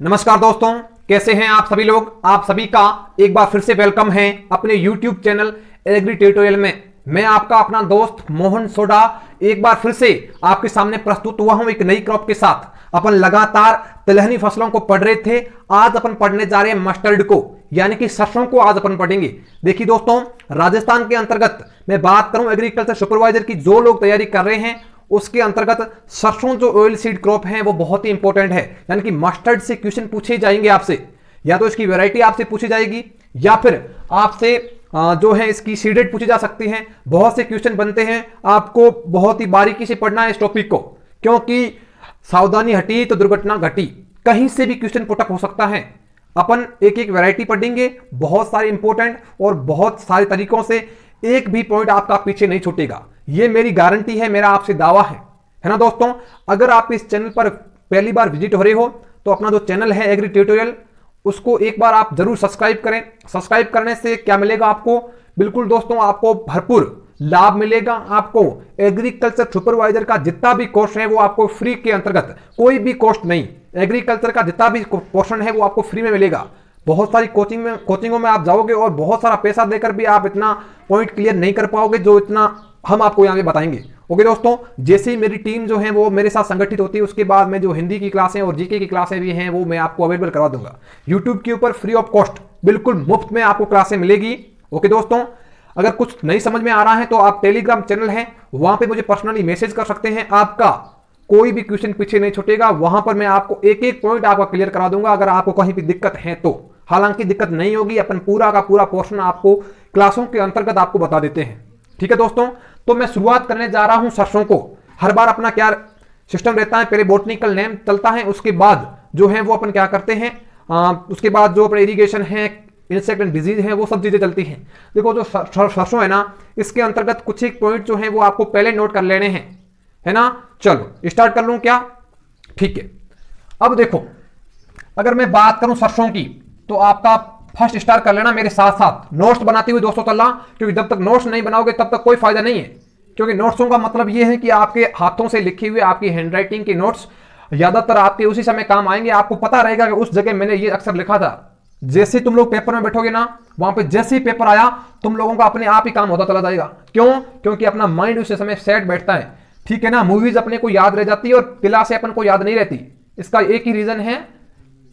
नमस्कार दोस्तों, कैसे हैं आप सभी लोग। आप सभी का एक बार फिर से वेलकम है अपने YouTube चैनल एग्री ट्यूटोरियल में। मैं आपका अपना दोस्त मोहन सोडा एक बार फिर से आपके सामने प्रस्तुत हुआ हूं एक नई क्रॉप के साथ। अपन लगातार तिलहनी फसलों को पढ़ रहे थे, आज अपन पढ़ने जा रहे हैं मस्टर्ड को, यानी कि सरसों को आज अपन पढ़ेंगे। देखिए दोस्तों, राजस्थान के अंतर्गत मैं बात करूं एग्रीकल्चर सुपरवाइजर की, जो लोग तैयारी कर रहे हैं उसके अंतर्गत सरसों जो ऑयल सीड क्रॉप है वो बहुत ही इंपॉर्टेंट है। यानी कि मस्टर्ड से क्वेश्चन पूछे जाएंगे आपसे, या तो इसकी वैरायटी आपसे पूछी जाएगी या फिर आपसे जो है इसकी सीडेड पूछी जा सकती है। बहुत से क्वेश्चन बनते हैं, आपको बहुत ही बारीकी से पढ़ना है इस टॉपिक को, क्योंकि सावधानी हटी तो दुर्घटना घटी। कहीं से भी क्वेश्चन पुटअप हो सकता है। अपन एक एक वैरायटी पढ़ेंगे, बहुत सारे इंपॉर्टेंट और बहुत सारे तरीकों से, एक भी पॉइंट आपका पीछे नहीं छूटेगा। ये मेरी गारंटी है, मेरा आपसे दावा है ना दोस्तों। अगर आप इस चैनल पर पहली बार विजिट हो रहे हो तो अपना जो चैनल है एग्री ट्यूटोरियल, उसको एक बार आप जरूर सब्सक्राइब करें। सब्सक्राइब करने से क्या मिलेगा आपको? बिल्कुल दोस्तों, आपको भरपूर लाभ मिलेगा। आपको एग्रीकल्चर सुपरवाइजर का जितना भी कोर्स है वो आपको फ्री के अंतर्गत, कोई भी कॉस्ट नहीं, एग्रीकल्चर का जितना भी पोर्शन है वो आपको फ्री में मिलेगा। बहुत सारी कोचिंगों में आप जाओगे और बहुत सारा पैसा देकर भी आप इतना पॉइंट क्लियर नहीं कर पाओगे जो इतना हम आपको यहाँ पे बताएंगे। ओके दोस्तों, जैसे ही मेरी टीम जो है वो मेरे साथ संगठित होती है, उसके बाद में जो हिंदी की क्लासें और जीके की क्लासें भी हैं वो मैं आपको अवेलेबल करवा दूंगा यूट्यूब के ऊपर, फ्री ऑफ कॉस्ट, बिल्कुल मुफ्त में आपको क्लासें मिलेगी। ओके दोस्तों, अगर कुछ नहीं समझ में आ रहा है तो आप टेलीग्राम चैनल है, वहां पे मुझे पर्सनली मैसेज कर सकते हैं। आपका कोई भी क्वेश्चन पीछे नहीं छूटेगा, वहां पर मैं आपको एक एक पॉइंट आपका क्लियर करा दूंगा अगर आपको कहीं भी दिक्कत है तो। हालांकि दिक्कत नहीं होगी, अपन पूरा का पूरा पोर्शन आपको क्लासों के अंतर्गत आपको बता देते हैं। ठीक है दोस्तों, तो मैं शुरुआत करने जा रहा हूं सरसों को। हर बार अपना क्या सिस्टम रहता है, पहले बोटनिकल नेम चलता है, उसके बाद जो है वो अपन क्या करते हैं, उसके बाद जो अपने इरिगेशन है, इंसेक्ट एंड डिजीज है, वो सब चीजें चलती हैं। देखो जो सरसों है ना, इसके अंतर्गत कुछ एक पॉइंट जो है वो आपको पहले नोट कर लेने हैं, है ना। चलो स्टार्ट कर लूं क्या? ठीक है। अब देखो, अगर मैं बात करूं सरसों की तो आपका फर्स्ट स्टार्ट कर लेना मेरे साथ साथ नोट्स बनाते हुए दोस्तों चलना, क्योंकि जब तक नोट्स नहीं बनाओगे तब तक कोई फायदा नहीं है। क्योंकि नोट्सों का मतलब यह है कि आपके हाथों से लिखे हुए आपकी हैंडराइटिंग के नोट्स ज्यादातर आपके उसी समय काम आएंगे। आपको पता रहेगा कि उस जगह मैंने ये अक्षर लिखा था। जैसे तुम लोग पेपर में बैठोगे ना, वहां पे जैसे ही पेपर आया तुम लोगों का अपने आप ही काम होता चला जाएगा। क्यों? क्योंकि अपना माइंड उस समय सेट बैठता है। ठीक है ना। मूवीज अपने को याद रह जाती है और किला से अपन को याद नहीं रहती। इसका एक ही रीजन है,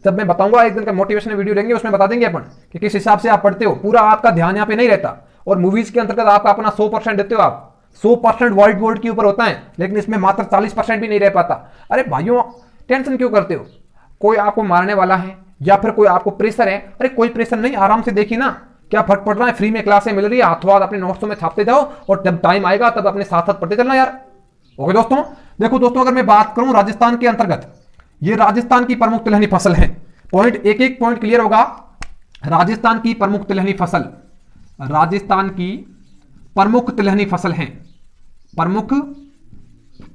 जब मैं बताऊंगा एक दिन का मोटिवेशनल वीडियो लेंगे, उसमें बता देंगे अपन कि किस हिसाब से आप पढ़ते हो। पूरा आपका ध्यान यहाँ पे नहीं रहता। और मूवीज के अंतर्गत आपका अपना 100% देते हो, आप 100% व्हाइट बोर्ड के ऊपर होता है, लेकिन इसमें मात्र 40% भी नहीं रह पाता। अरे भाइयों, टेंशन क्यों करते हो? कोई आपको मारने वाला है या फिर कोई आपको प्रेशर है? अरे कोई प्रेशर नहीं, आराम से देखिए ना, क्या फर्क पड़ रहा है। फ्री में क्लासें मिल रही है, हाथों हाथ अपने नोट्सों में छापते जाओ और जब टाइम आएगा तब अपने साथ साथ पढ़ते चलना यार। ओके दोस्तों, देखो दोस्तों, अगर मैं बात करूं राजस्थान के अंतर्गत, ये राजस्थान की प्रमुख तिलहनी फसल है। पॉइंट एक एक पॉइंट क्लियर होगा। राजस्थान की प्रमुख तिलहनी फसल, राजस्थान की प्रमुख तिलहनी फसल है, प्रमुख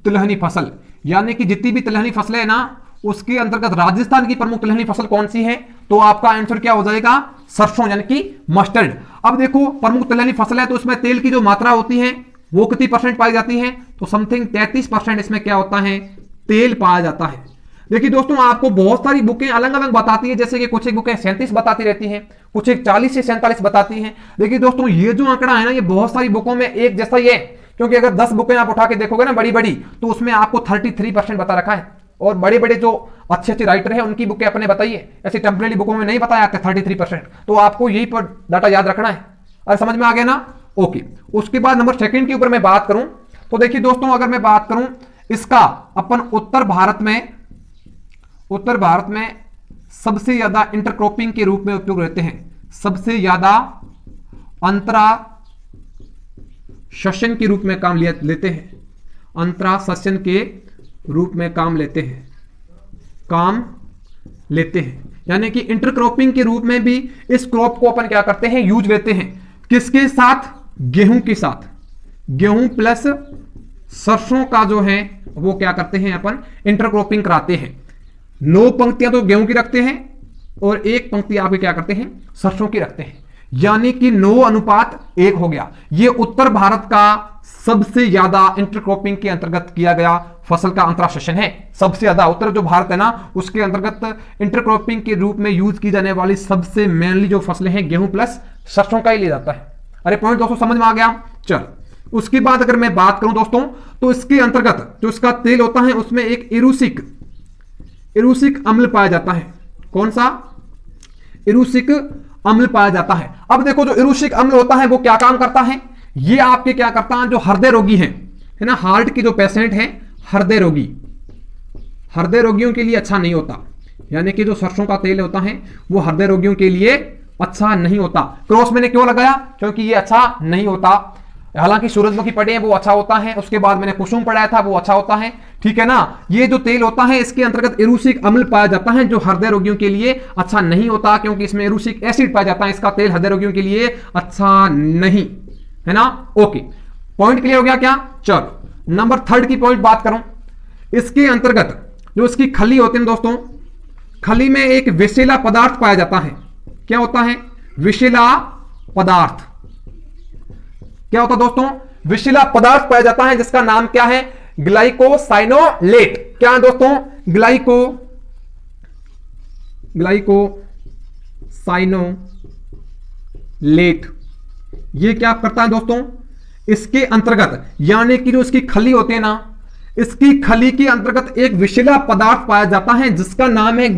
तिलहनी फसल, यानी कि जितनी भी तिलहनी फसलें है ना, उसके अंतर्गत राजस्थान की प्रमुख तिलहनी फसल कौन सी है? तो आपका आंसर क्या हो जाएगा? सरसों, यानी कि मस्टर्ड। अब देखो, प्रमुख तिलहनी फसल है तो उसमें तेल की जो मात्रा होती है वो कितनी परसेंट पाई जाती है? तो समथिंग 33% इसमें क्या होता है? तेल पाया जाता है। देखिए दोस्तों, आपको बहुत सारी बुकें अलग अलग बताती है, जैसे कि कुछ एक बुकें 37 बताती रहती हैं, कुछ एक 40 से 47 बताती हैं। देखिए दोस्तों, ये जो आंकड़ा है ना, ये बहुत सारी बुकों में एक जैसा ही है, क्योंकि अगर 10 बुकें आप उठा के देखोगे ना बड़ी बड़ी, तो उसमें आपको 33% बता रखा है। और बड़े बड़े जो अच्छे अच्छे राइटर हैं उनकी बुकें अपने बताइए, ऐसी टेम्परेरी बुकों में नहीं बताया जाता 33%। तो आपको यही पर डाटा याद रखना है। अरे समझ में आ गया ना? ओके। उसके बाद नंबर सेकंड के ऊपर मैं बात करूं तो देखिए दोस्तों, अगर मैं बात करूं इसका, अपन उत्तर भारत में सबसे ज्यादा इंटरक्रॉपिंग के रूप में उपयोग रहते हैं, सबसे ज्यादा अंतरा सेशन के रूप में काम लेते हैं, अंतरा सेशन के रूप में काम लेते हैं, यानी कि इंटरक्रॉपिंग के रूप में भी इस क्रॉप को अपन क्या करते हैं? यूज लेते हैं। किसके साथ? गेहूं के साथ। गेहूं प्लस सरसों का जो है वो क्या करते हैं? अपन इंटरक्रॉपिंग कराते हैं। 9 पंक्तियां तो गेहूं की रखते हैं और 1 पंक्ति आप क्या करते हैं? सरसों की रखते हैं, यानी कि 9:1 हो गया। ये उत्तर भारत का सबसे ज्यादा इंटरक्रॉपिंग के अंतर्गत किया गया फसल का अंतरा सेशन है। सबसे ज्यादा उत्तर जो भारत है ना, उसके अंतर्गत इंटरक्रॉपिंग के रूप में यूज की जाने वाली सबसे मेनली जो फसलें हैं गेहूं प्लस सरसों का ही लिया जाता है। अरे पॉइंट दोस्तों समझ में आ गया। चल उसके बाद अगर मैं बात करूं दोस्तों, तो इसके अंतर्गत जो इसका तेल होता है उसमें एक इरूसिक अम्ल पाया जाता है। कौन सा? इरूसिक अम्ल पाया जाता है। अब देखो जो इरूसिक अम्ल होता है वो क्या काम करता है, ये आपके क्या करता है, जो हृदय रोगी हैं, है ना, हार्ट के जो पेशेंट हैं, हृदय रोगियों के लिए अच्छा नहीं होता। यानी कि जो सरसों का तेल होता है वो हृदय रोगियों के लिए अच्छा नहीं होता। क्रॉस मैंने क्यों लगाया? क्योंकि ये अच्छा नहीं होता। हालांकि सूरजमुखी पड़े हैं वो अच्छा होता है, उसके बाद मैंने कुसुम पढ़ाया था वो अच्छा होता है, ठीक है ना। ये जो तेल होता है इसके अंतर्गत इरूसिक अम्ल पाया जाता है जो हृदय रोगियों के लिए अच्छा नहीं होता, क्योंकि इसमें इरूसिक एसिड पाया जाता है। इसका तेल हृदय रोगियों के लिए अच्छा नहीं है ना। ओके, पॉइंट क्लियर हो गया क्या? चलो नंबर 3 की पॉइंट बात करूं। इसके अंतर्गत जो इसकी खली होती है दोस्तों, खली में एक विषैला पदार्थ पाया जाता है। क्या होता है? विषैला पदार्थ। क्या होता है दोस्तों? विषैला पदार्थ पाया जाता है जिसका नाम क्या है? ग्लाइकोसाइनोलेट। क्या है दोस्तों? ग्लाइकोसाइनोलेट। ये क्या करता है दोस्तों? इसके अंतर्गत यानी कि जो इसकी खली होती है ना, इसकी खली के अंतर्गत एक विषैला पदार्थ पाया जाता है जिसका नाम है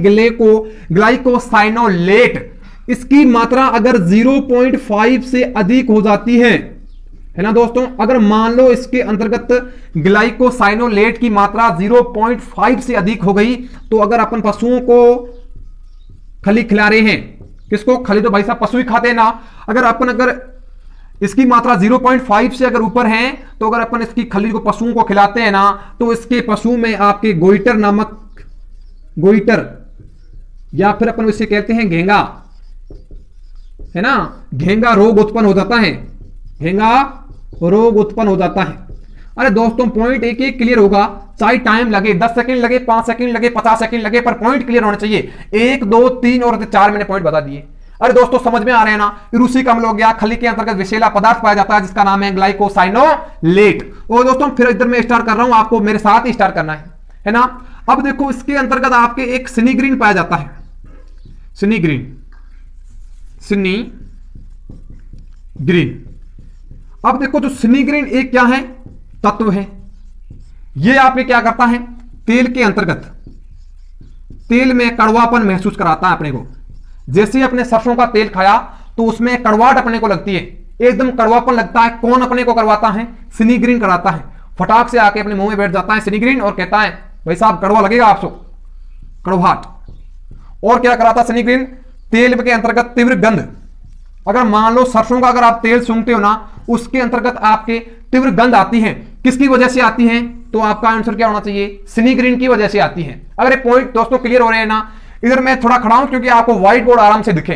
ग्लाइकोसाइनोलेट। इसकी मात्रा अगर 0.5 से अधिक हो जाती है ना दोस्तों, अगर मान लो इसके अंतर्गत ग्लाइकोसाइनोलेट की मात्रा 0.5 से अधिक हो गई, तो अगर अपन पशुओं को खली खिला रहे हैं, किसको? खली तो भाई साहब पशु ही खाते हैं ना। अगर इसकी मात्रा 0.5 से अगर ऊपर है, तो अगर अपन इसकी खली को पशुओं को खिलाते हैं ना, तो इसके पशु में आपके गोइटर या फिर अपन इसे कहते हैं घेंगा, है ना, घेंगा रोग उत्पन्न हो जाता है। घेंगा रोग उत्पन्न हो जाता है। अरे दोस्तों पॉइंट एक एक क्लियर होगा, चाहे टाइम लगे 10 सेकंड लगे, 5 सेकंड लगे, 50 सेकंड लगे, पर पॉइंट क्लियर होना चाहिए। 1 2 3 और 4 मैंने पॉइंट बता दिए। अरे दोस्तों समझ में आ रहे हैं ना। इरूसिक अम्ल हो गया, खली के अंतर्गत विषैला पदार्थ पाया जाता है जिसका नाम है ग्लाइकोसाइनोलेट। और दोस्तों फिर इधर मैं स्टार्ट कर रहा हूं, आपको मेरे साथ ही स्टार्ट करना है ना। अब देखो इसके अंतर्गत आपके एक सिनीग्रीन पाया जाता है। सिनीग्रीन। अब देखो जो सिनीग्रीन एक क्या है? तत्व है। ये आपके क्या करता है? तेल के अंतर्गत तेल में कड़वापन महसूस कराता है अपने को। जैसे ही अपने सरसों का तेल खाया तो उसमें कड़वाहट अपने को लगती है, एकदम कड़वापन लगता है। कौन अपने को करवाता है? सिनीग्रीन कराता है। फटाक से आके अपने मुंह में बैठ जाता है सिनीग्रीन और कहता है भाई साहब कड़वा लगेगा आपको, कड़वाहट। और क्या कराता है सिनीग्रीन? तेल के अंतर्गत तीव्र गंध। अगर मान लो सरसों का अगर आप तेल सूंघते हो ना, उसके अंतर्गत आपके तीव्र गंध आती है। किसकी वजह से आती है? तो आपका आंसर क्या होना चाहिए? सिनीग्रीन की वजह से आती है। अगर ये पॉइंट दोस्तों क्लियर हो रहे हैं ना। इधर मैं थोड़ा खड़ा हूं क्योंकि आपको व्हाइट बोर्ड आराम से दिखे,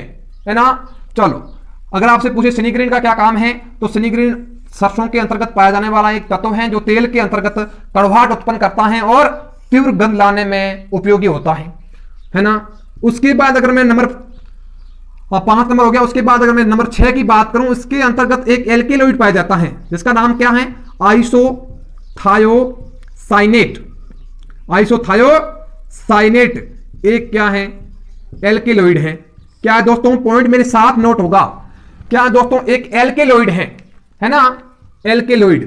है ना। चलो अगर आपसे पूछे सिनीग्रीन का क्या काम है, तो सिनीग्रीन सरसों के अंतर्गत पाया जाने वाला एक तत्व है जो तेल के अंतर्गत कड़वाहट उत्पन्न करता है और तीव्र गंध लाने में उपयोगी होता है ना। उसके बाद अगर मैं नंबर 5 नंबर हो गया, उसके बाद अगर मैं नंबर 6 की बात करूं, इसके अंतर्गत एक एल्केलॉइड पाया जाता है जिसका नाम क्या है? आइसोथायोसाइनेट। आइसोथायोसाइनेट एक क्या है? एल्केलॉइड है। क्या दोस्तों पॉइंट मेरे साथ नोट होगा? क्या दोस्तों एक एल्केलॉइड है ना। एल्केलॉइड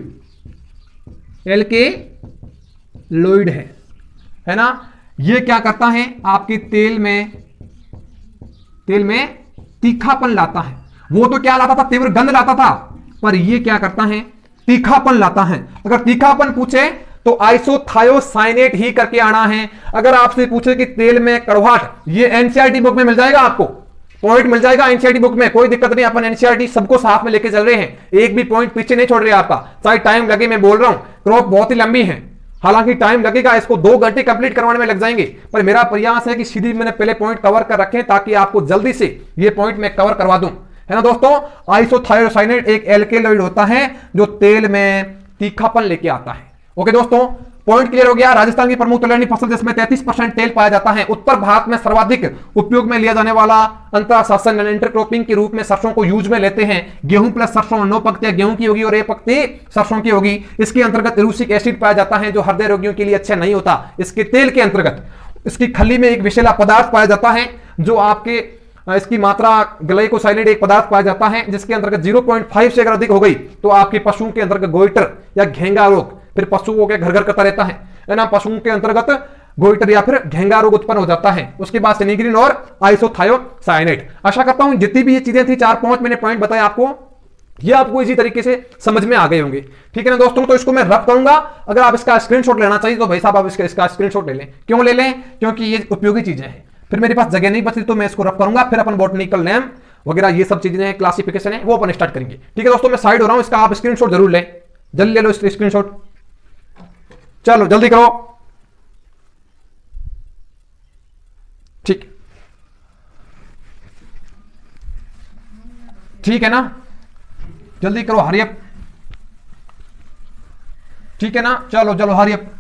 है ना। ये क्या करता है? आपके तेल में तीखापन लाता है। वो तो क्या लाता था? तीव्र गंध लाता था, पर ये क्या करता है? तीखापन लाता है। अगर तीखापन पूछे तो आइसोथायोसाइनेट ही करके आना है। अगर आपसे पूछे कि तेल में कड़वाहट, ये एनसीईआरटी बुक में मिल जाएगा, आपको पॉइंट मिल जाएगा एनसीईआरटी बुक में, कोई दिक्कत नहीं। अपन एनसीईआरटी सबको साथ में लेके चल रहे हैं, एक भी पॉइंट पीछे नहीं छोड़ रहे आपका, चाहे टाइम लगे। मैं बोल रहा हूं क्रॉप बहुत ही लंबी है, हालांकि टाइम लगेगा, इसको 2 घंटे कंप्लीट करवाने में लग जाएंगे, पर मेरा प्रयास है कि सीधी मैंने पहले पॉइंट कवर कर रखे ताकि आपको जल्दी से ये पॉइंट मैं कवर करवा दूं, है ना दोस्तों। आइसोथायोसाइनेट एक एल्केलॉइड होता है जो तेल में तीखापन लेके आता है। ओके दोस्तों, पॉइंट क्लियर हो गया। राजस्थान की प्रमुख तिलहनी फसल जिसमें 33% तेल पाया जाता है। उत्तर भारत में सर्वाधिक उपयोग में लिया जाने वाला अंतर शासन इंटरक्रॉपिंग के रूप में सरसों को यूज में लेते हैं। गेहूं प्लस सरसों 9 पंक्तियां गेहूं की होगी और 1 पंक्ति सरसों की होगी। इसके अंतर्गत एरुसिक एसिड पाया जाता है जो हृदय रोगियों के लिए अच्छा नहीं होता। इसके तेल के अंतर्गत इसकी खली में एक विषैला पदार्थ पाया जाता है जो आपके इसकी मात्रा ग्लाइकोसाइलेट एक पदार्थ पाया जाता है जिसके अंतर्गत 0.5 से अगर अधिक हो गई तो आपके पशुओं के अंतर्गत गोइटर या घेंगा रोग, फिर पशुओं के घर घर करता रहता है ना, पशुओं के अंतर्गत गोइटर या फिर घेंगा रोग उत्पन्न हो जाता है। उसके बाद सेनिग्रीन और आइसोथायोसाइनेट। आशा करता हूं जितनी भी ये चीजें थी 4-5 मैंने पॉइंट बताए आपको, ये आपको इसी तरीके से समझ में आ गए होंगे। ठीक है ना दोस्तों, तो इसको मैं रफ करूंगा। अगर आप इसका स्क्रीनशॉट लेना चाहिए तो भाई साहब आप इसका स्क्रीनशॉट ले लें। क्यों ले लें? क्योंकि ये उपयोगी चीजें हैं। फिर मेरे पास जगह नहीं बची तो मैं इसको रफ करूंगा, फिर अपन बॉटनिकल नेम वगैरह ये सब चीजें क्लासिफिकेशन है वो अपन स्टार्ट करेंगे। ठीक है दोस्तों, मैं साइड हो रहा हूं, इसका आप स्क्रीनशॉट जरूर लें, जल्दी ले लो इसका स्क्रीनशॉट। चलो जल्दी करो। ठीक है ना, जल्दी करो, हरियप। ठीक है ना, चलो चलो हरियप,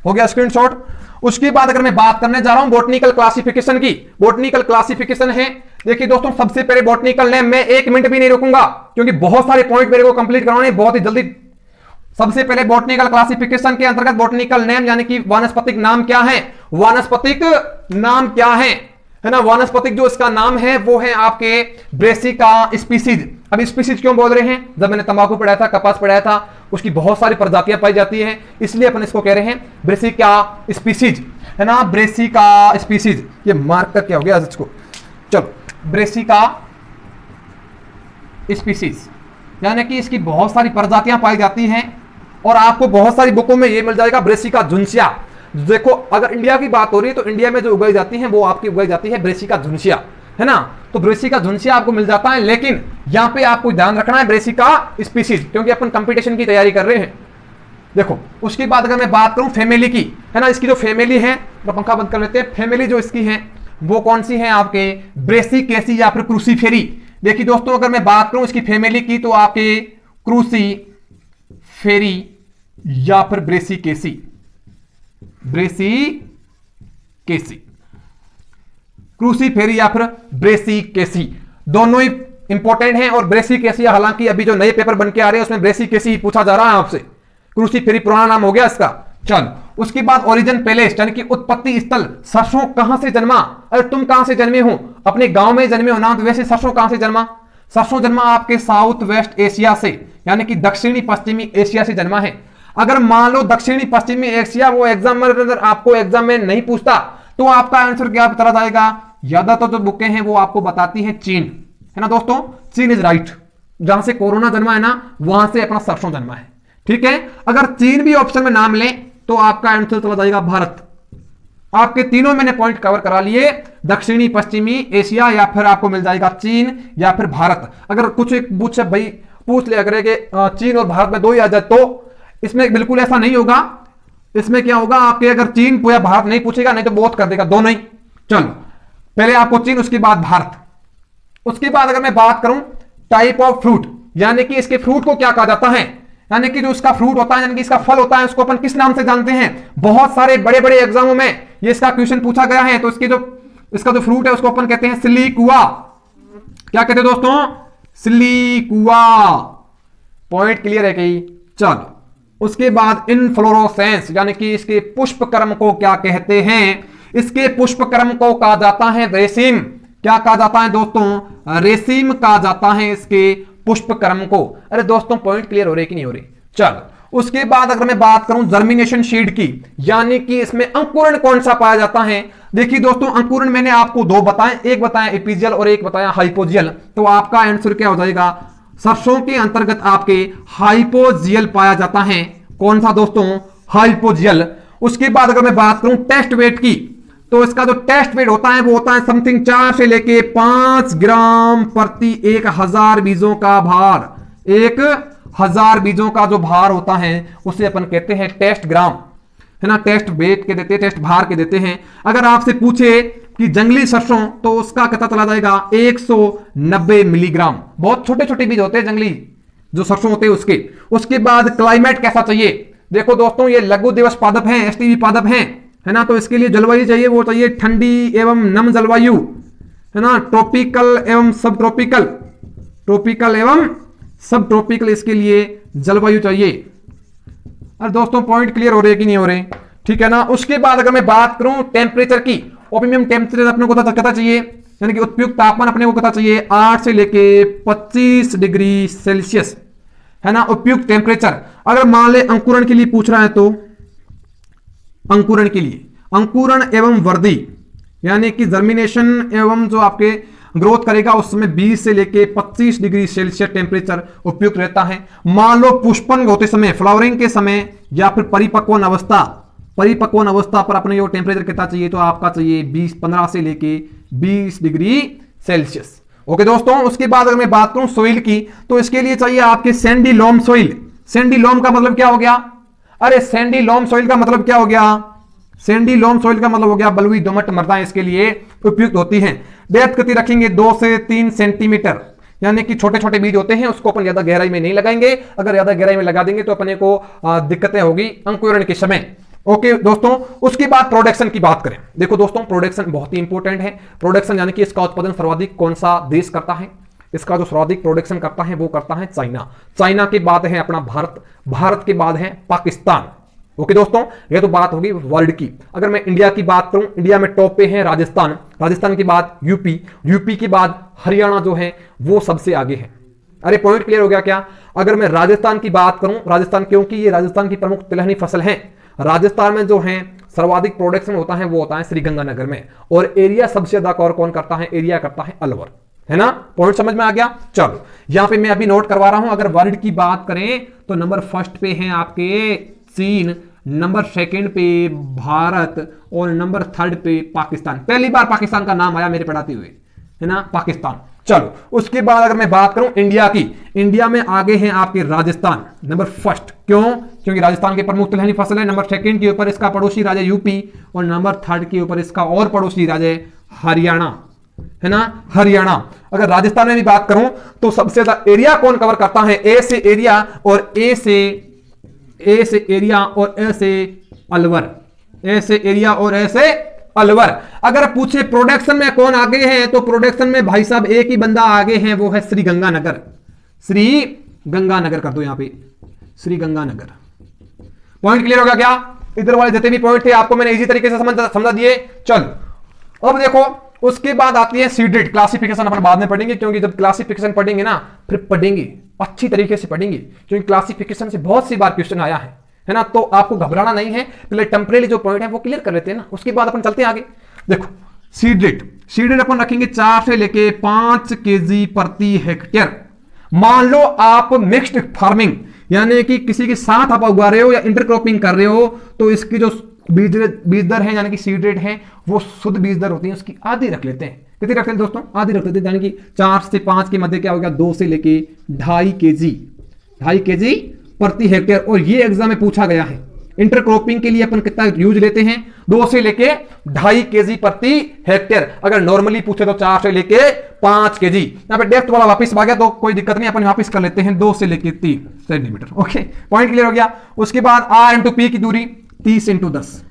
हो गया स्क्रीनशॉट। उसके बाद अगर मैं बात करने जा रहा हूं बॉटनिकल क्लासिफिकेशन की, बॉटनिकल क्लासिफिकेशन है, देखिए दोस्तों सबसे पहले बॉटनिकल नेम, मैं 1 मिनट भी नहीं रुकूंगा क्योंकि बहुत सारे पॉइंट मेरे को कंप्लीट करवाने बहुत ही जल्दी। सबसे पहले बॉटनिकल क्लासिफिकेशन के अंतर्गत बॉटनिकल नेम यानी कि वानस्पतिक नाम क्या है, वानस्पतिक नाम क्या है ना, वानस्पतिक जो इसका नाम है वो है आपके ब्रेसिका स्पीसीज। अब स्पीसीज क्यों बोल रहे हैं? जब मैंने तंबाकू पढ़ाया था, कपास पढ़ाया था, उसकी बहुत सारी प्रजातियां पाई जाती है, इसलिए अपन इसको कह रहे हैं ब्रेसिका स्पीसीज, है ना, ब्रेसिका स्पीसीज। ये मार्क करके हो गया इसको, चलो ब्रेसिका स्पीसीज यानी कि इसकी बहुत सारी प्रजातियां पाई जाती हैं और आपको बहुत सारी बुकों में ये मिल जाएगा ब्रेसिका जुन्सिया। देखो अगर इंडिया की बात हो रही है तो इंडिया में जो उगाई जाती है वो आपकी उगाई जाती है ब्रेसिका जुन्सिया, है ना, तो ब्रेसिका जुन्सिया आपको मिल जाता है। लेकिन यहां पे आपको ध्यान रखना है ब्रेसिका स्पीसीज, क्योंकि अपन कंपटीशन की तैयारी कर रहे हैं। देखो उसके बाद अगर मैं बात करूं फैमिली की, है ना, इसकी जो फैमिली है, तो पंखा बंद कर लेते हैं, फैमिली जो इसकी है वो कौन सी है आपके ब्रेसिकेसी या फिर क्रूसीफेरी। देखिए दोस्तों अगर मैं बात करूं इसकी फैमिली की तो आपके क्रूसीफेरी या फिर ब्रेसिकेसी, ब्रेसिकेसी, क्रूसीफेरी या फिर ब्रेसिकेसी, दोनों ही इंपॉर्टेंट हैं। और ब्रेसिकेसी हालांकि अभी जो नए पेपर बन के आ रहे हैं उसमें ब्रेसिकेसी ही पूछा जा रहा है आपसे, क्रूसीफेरी पुराना नाम हो गया इसका। चल उसके बाद ओरिजिन पैलेस यानी कि उत्पत्ति स्थल, सरसों कहां से जन्मा? अरे तुम कहां से जन्मे हो? अपने गांव में जन्मे हो ना, तो वैसे सरसों कहां से जन्मा? सरसों जन्मा आपके साउथ वेस्ट एशिया से, यानी कि दक्षिणी पश्चिमी एशिया से जन्मा है। अगर मान लो दक्षिणी पश्चिमी एशिया वो एग्जाम में आपको एग्जाम में नहीं पूछता तो आपका आंसर क्या चला जाएगा? ज्यादातर जो बुकें हैं वो आपको बताती है चीन, है ना दोस्तों, चीन इज राइट। जहां से कोरोना जन्मा है ना वहां से अपना सरसों जन्मा है। ठीक है, अगर चीन भी ऑप्शन में नाम लें तो आपका आंसर चला जाएगा भारत। आपके तीनों मैंने पॉइंट कवर करा लिए, दक्षिणी पश्चिमी एशिया या फिर आपको मिल जाएगा चीन या फिर भारत। अगर कुछ एक भाई पूछ लिया करेंगे चीन और भारत में दो ही आ जाए तो इसमें बिल्कुल ऐसा नहीं होगा। इसमें क्या होगा आपके, अगर चीन या भारत नहीं पूछेगा नहीं तो बहुत कर देगा, दोनों ही। चलो पहले आपको चीन उसके बाद भारत। उसके बाद अगर मैं बात करूं टाइप ऑफ फ्रूट, यानी कि इसके फ्रूट को क्या कहा जाता है, यानी कि जो इसका फ्रूट होता है यानी कि इसका फल होता है उसको अपन किस नाम से जानते हैं? बहुत सारे बड़े बड़े एग्जामों में ये इसका क्वेश्चन पूछा गया है। तो इसका जो फ्रूट है उसको अपन कहते हैं सिल्लीकुआ। क्या कहते हैं दोस्तों? सिल्लीकुआ। पॉइंट क्लियर है कि? चलो उसके बाद इनफ्लोरोसेंस यानी कि इसके पुष्प क्रम को क्या कहते हैं? इसके पुष्प क्रम को कहा जाता है रेसिम। क्या कहा जाता है दोस्तों? रेसिम कहा जाता है इसके पुष्प क्रम को। अरे दोस्तों पॉइंट क्लियर हो रहे कि नहीं हो रही? चलो उसके बाद अगर मैं बात करूं जर्मिनेशन शीड की, यानी कि इसमें अंकुरण कौन सा पाया जाता है? देखिए दोस्तों अंकुरण मैंने आपको दो बताए, एक बताया एपिजियल और एक बताया हाइपोजियल। तो आपका आंसर क्या हो जाएगा? सरसों के अंतर्गत आपके हाइपोजियल पाया जाता है। कौन सा दोस्तों? हाइपोजियल। उसके बाद अगर मैं बात करूं टेस्ट वेट की, तो इसका जो टेस्ट वेट होता है वो होता है समथिंग 4 से लेके 5 ग्राम प्रति 1000 बीजों का भार। 1000 बीजों का जो भार होता है उसे अपन कहते हैं टेस्ट ग्राम, है ना, टेस्ट वेट के देते हैं, टेस्ट भार के देते हैं। अगर आपसे पूछे कि जंगली सरसों तो उसका कितना चला जाएगा? 190 मिलीग्राम। बहुत छोटे छोटे बीज होते हैं जंगली जो सरसों होते हैं उसके। उसके बाद क्लाइमेट कैसा चाहिए? देखो दोस्तों ये लघु दिवस पादप हैं, एसटीवी पादप हैं, है ना। तो इसके लिए जलवायु चाहिए, वो चाहिए ठंडी एवं नम जलवायु, है ना। ट्रॉपिकल एवं सब ट्रॉपिकल, ट्रॉपिकल एवं सब ट्रॉपिकल इसके लिए जलवायु चाहिए। और दोस्तों पॉइंट क्लियर हो रहे कि नहीं हो रहे, ठीक है ना। उसके बाद अगर मैं बात करूं टेम्परेचर की, ऑप्टिमम टेम्परेचर अपने को पता चाहिए, यानी कि उपयुक्त तापमान अपने को पता चाहिए 8 से लेके 25 डिग्री सेल्सियस, है ना, उपयुक्त टेम्परेचर। अगर मान ले अंकुरण के लिए पूछ रहा है तो अंकुरण के लिए, अंकुरण एवं वृद्धि यानी कि जर्मिनेशन एवं जो आपके ग्रोथ करेगा उस समय 20 से लेके 25 डिग्री सेल्सियस टेम्परेचर उपयुक्त रहता है। मान लो पुष्पन होते समय, फ्लावरिंग के समय या फिर परिपक्वन अवस्था, परिपक्वन अवस्था पर अपने जो टेम्परेचर कितना चाहिए तो आपका चाहिए 15 से लेके 20 डिग्री सेल्सियस। ओके दोस्तों, उसके बाद अगर मैं बात करूं सोइल की, तो इसके लिए चाहिए आपके Sandy Lomb soil. Sandy Lomb का मतलब क्या हो गया? अरे सैंडी लॉम सोइल का मतलब क्या हो गया? सैंडी लॉम सोइल का मतलब हो गया बलुई दोमट मृदाएं इसके लिए उपयुक्त होती हैं। डेप्थ कितनी रखेंगे? 2 से 3 सेंटीमीटर, यानी कि छोटे छोटे बीज होते हैं, उसको अपन ज्यादा गहराई में नहीं लगाएंगे। अगर ज्यादा गहराई में लगा देंगे तो अपने को दिक्कतें होगी अंकुरण के समय। ओके दोस्तों, उसके बाद प्रोडक्शन की बात करें। देखो दोस्तों प्रोडक्शन बहुत ही इंपॉर्टेंट है। प्रोडक्शन यानी कि इसका उत्पादन सर्वाधिक कौन सा देश करता है? इसका जो सर्वाधिक प्रोडक्शन करता है वो करता है चाइना। चाइना के बाद है अपना भारत, भारत के बाद है पाकिस्तान। ओके दोस्तों, ये तो बात होगी वर्ल्ड की। अगर मैं इंडिया की बात करूं, इंडिया में टॉप पे है राजस्थान, राजस्थान के बाद यूपी, यूपी के बाद हरियाणा जो है वो सबसे आगे है। अरे पॉइंट क्लियर हो गया क्या? अगर मैं राजस्थान की बात करूं, राजस्थान क्योंकि ये राजस्थान की प्रमुख तिलहनी फसल है, राजस्थान में जो है सर्वाधिक प्रोडक्शन होता है वो होता है श्रीगंगानगर में। और एरिया सबसे ज्यादा कवर कौन करता है? एरिया करता है अलवर, है ना। पॉइंट समझ में आ गया? चलो यहां पे मैं अभी नोट करवा रहा हूं। अगर वर्ल्ड की बात करें तो नंबर फर्स्ट पे है आपके चीन, नंबर सेकंड पे भारत और नंबर थर्ड पे पाकिस्तान। पहली बार पाकिस्तान का नाम आया मेरे पढ़ाते हुए, है ना, पाकिस्तान। चलो उसके बाद अगर मैं बात करूं इंडिया की, इंडिया में आगे हैं आपके राजस्थान नंबर फर्स्ट। क्यों? क्योंकि राजस्थान के प्रमुख तिलहनी फसल है। नंबर सेकंड के ऊपर इसका पड़ोसी राज्य यूपी और नंबर थर्ड के ऊपर इसका और पड़ोसी राज्य हरियाणा, है ना, हरियाणा। अगर राजस्थान में भी बात करूं तो सबसे ज्यादा एरिया कौन कवर करता है? ए से एरिया और ए से एरिया और ए से अलवर, ए से एरिया और ए से अलवर। अगर पूछे प्रोडक्शन में कौन आगे है तो प्रोडक्शन में भाई साहब एक ही बंदा आगे है, वो है श्री गंगानगर। श्री गंगानगर कर दो यहां पे, श्री गंगानगर। पॉइंट क्लियर हो गया क्या? इधर वाले जितने भी पॉइंट थे आपको मैंने इजी तरीके से समझा दिए। चलो अब देखो उसके बाद आती है सीडेड क्लासिफिकेशन। अपन बाद में पढ़ेंगे, क्योंकि जब क्लासिफिकेशन पढ़ेंगे ना फिर पढ़ेंगे अच्छी तरीके से पढ़ेंगे, क्योंकि क्लासिफिकेशन से बहुत सी बार क्वेश्चन आया है ना। तो आपको घबराना नहीं है, पहले टेम्परेरी जो पॉइंट है वो क्लियर कर लेते हैं ना, उसके बाद अपन चलते हैं आगे। देखो सीडेड अपन रखेंगे 4 से लेके 5 केजी प्रति हेक्टेयर। मान लो आप मिक्स्ड फार्मिंग यानी कि किसी के साथ आप उगा रहे हो या इंटरक्रॉपिंग कर रहे हो, तो इसकी जो बीज दर है यानी कि सीड रेट है वो शुद्ध बीज दर होती है, उसकी आधी रख लेते हैं। कितनी रखते हैं दोस्तों? आधी रख लेते हैं, यानी कि 4 से 5 के मध्य क्या हो गया? 2 से लेके 2.5 केजी, 2.5 केजी प्रति हेक्टेयर। और ये एग्जाम में पूछा गया है इंटरक्रॉपिंग के लिए अपन कितना यूज लेते हैं? 2 से लेके 2.5 केजी प्रति हेक्टेयर। अगर नॉर्मली पूछे तो 4 से लेके 5 केजी। यहां पे डेप्थ वाला वापस आ गया तो कोई दिक्कत नहीं, अपन वापस कर लेते हैं 2 से लेके 3 सेंटीमीटर। ओके, पॉइंट क्लियर हो गया। उसके बाद आर इंटू पी की दूरी 30 इंटू 10,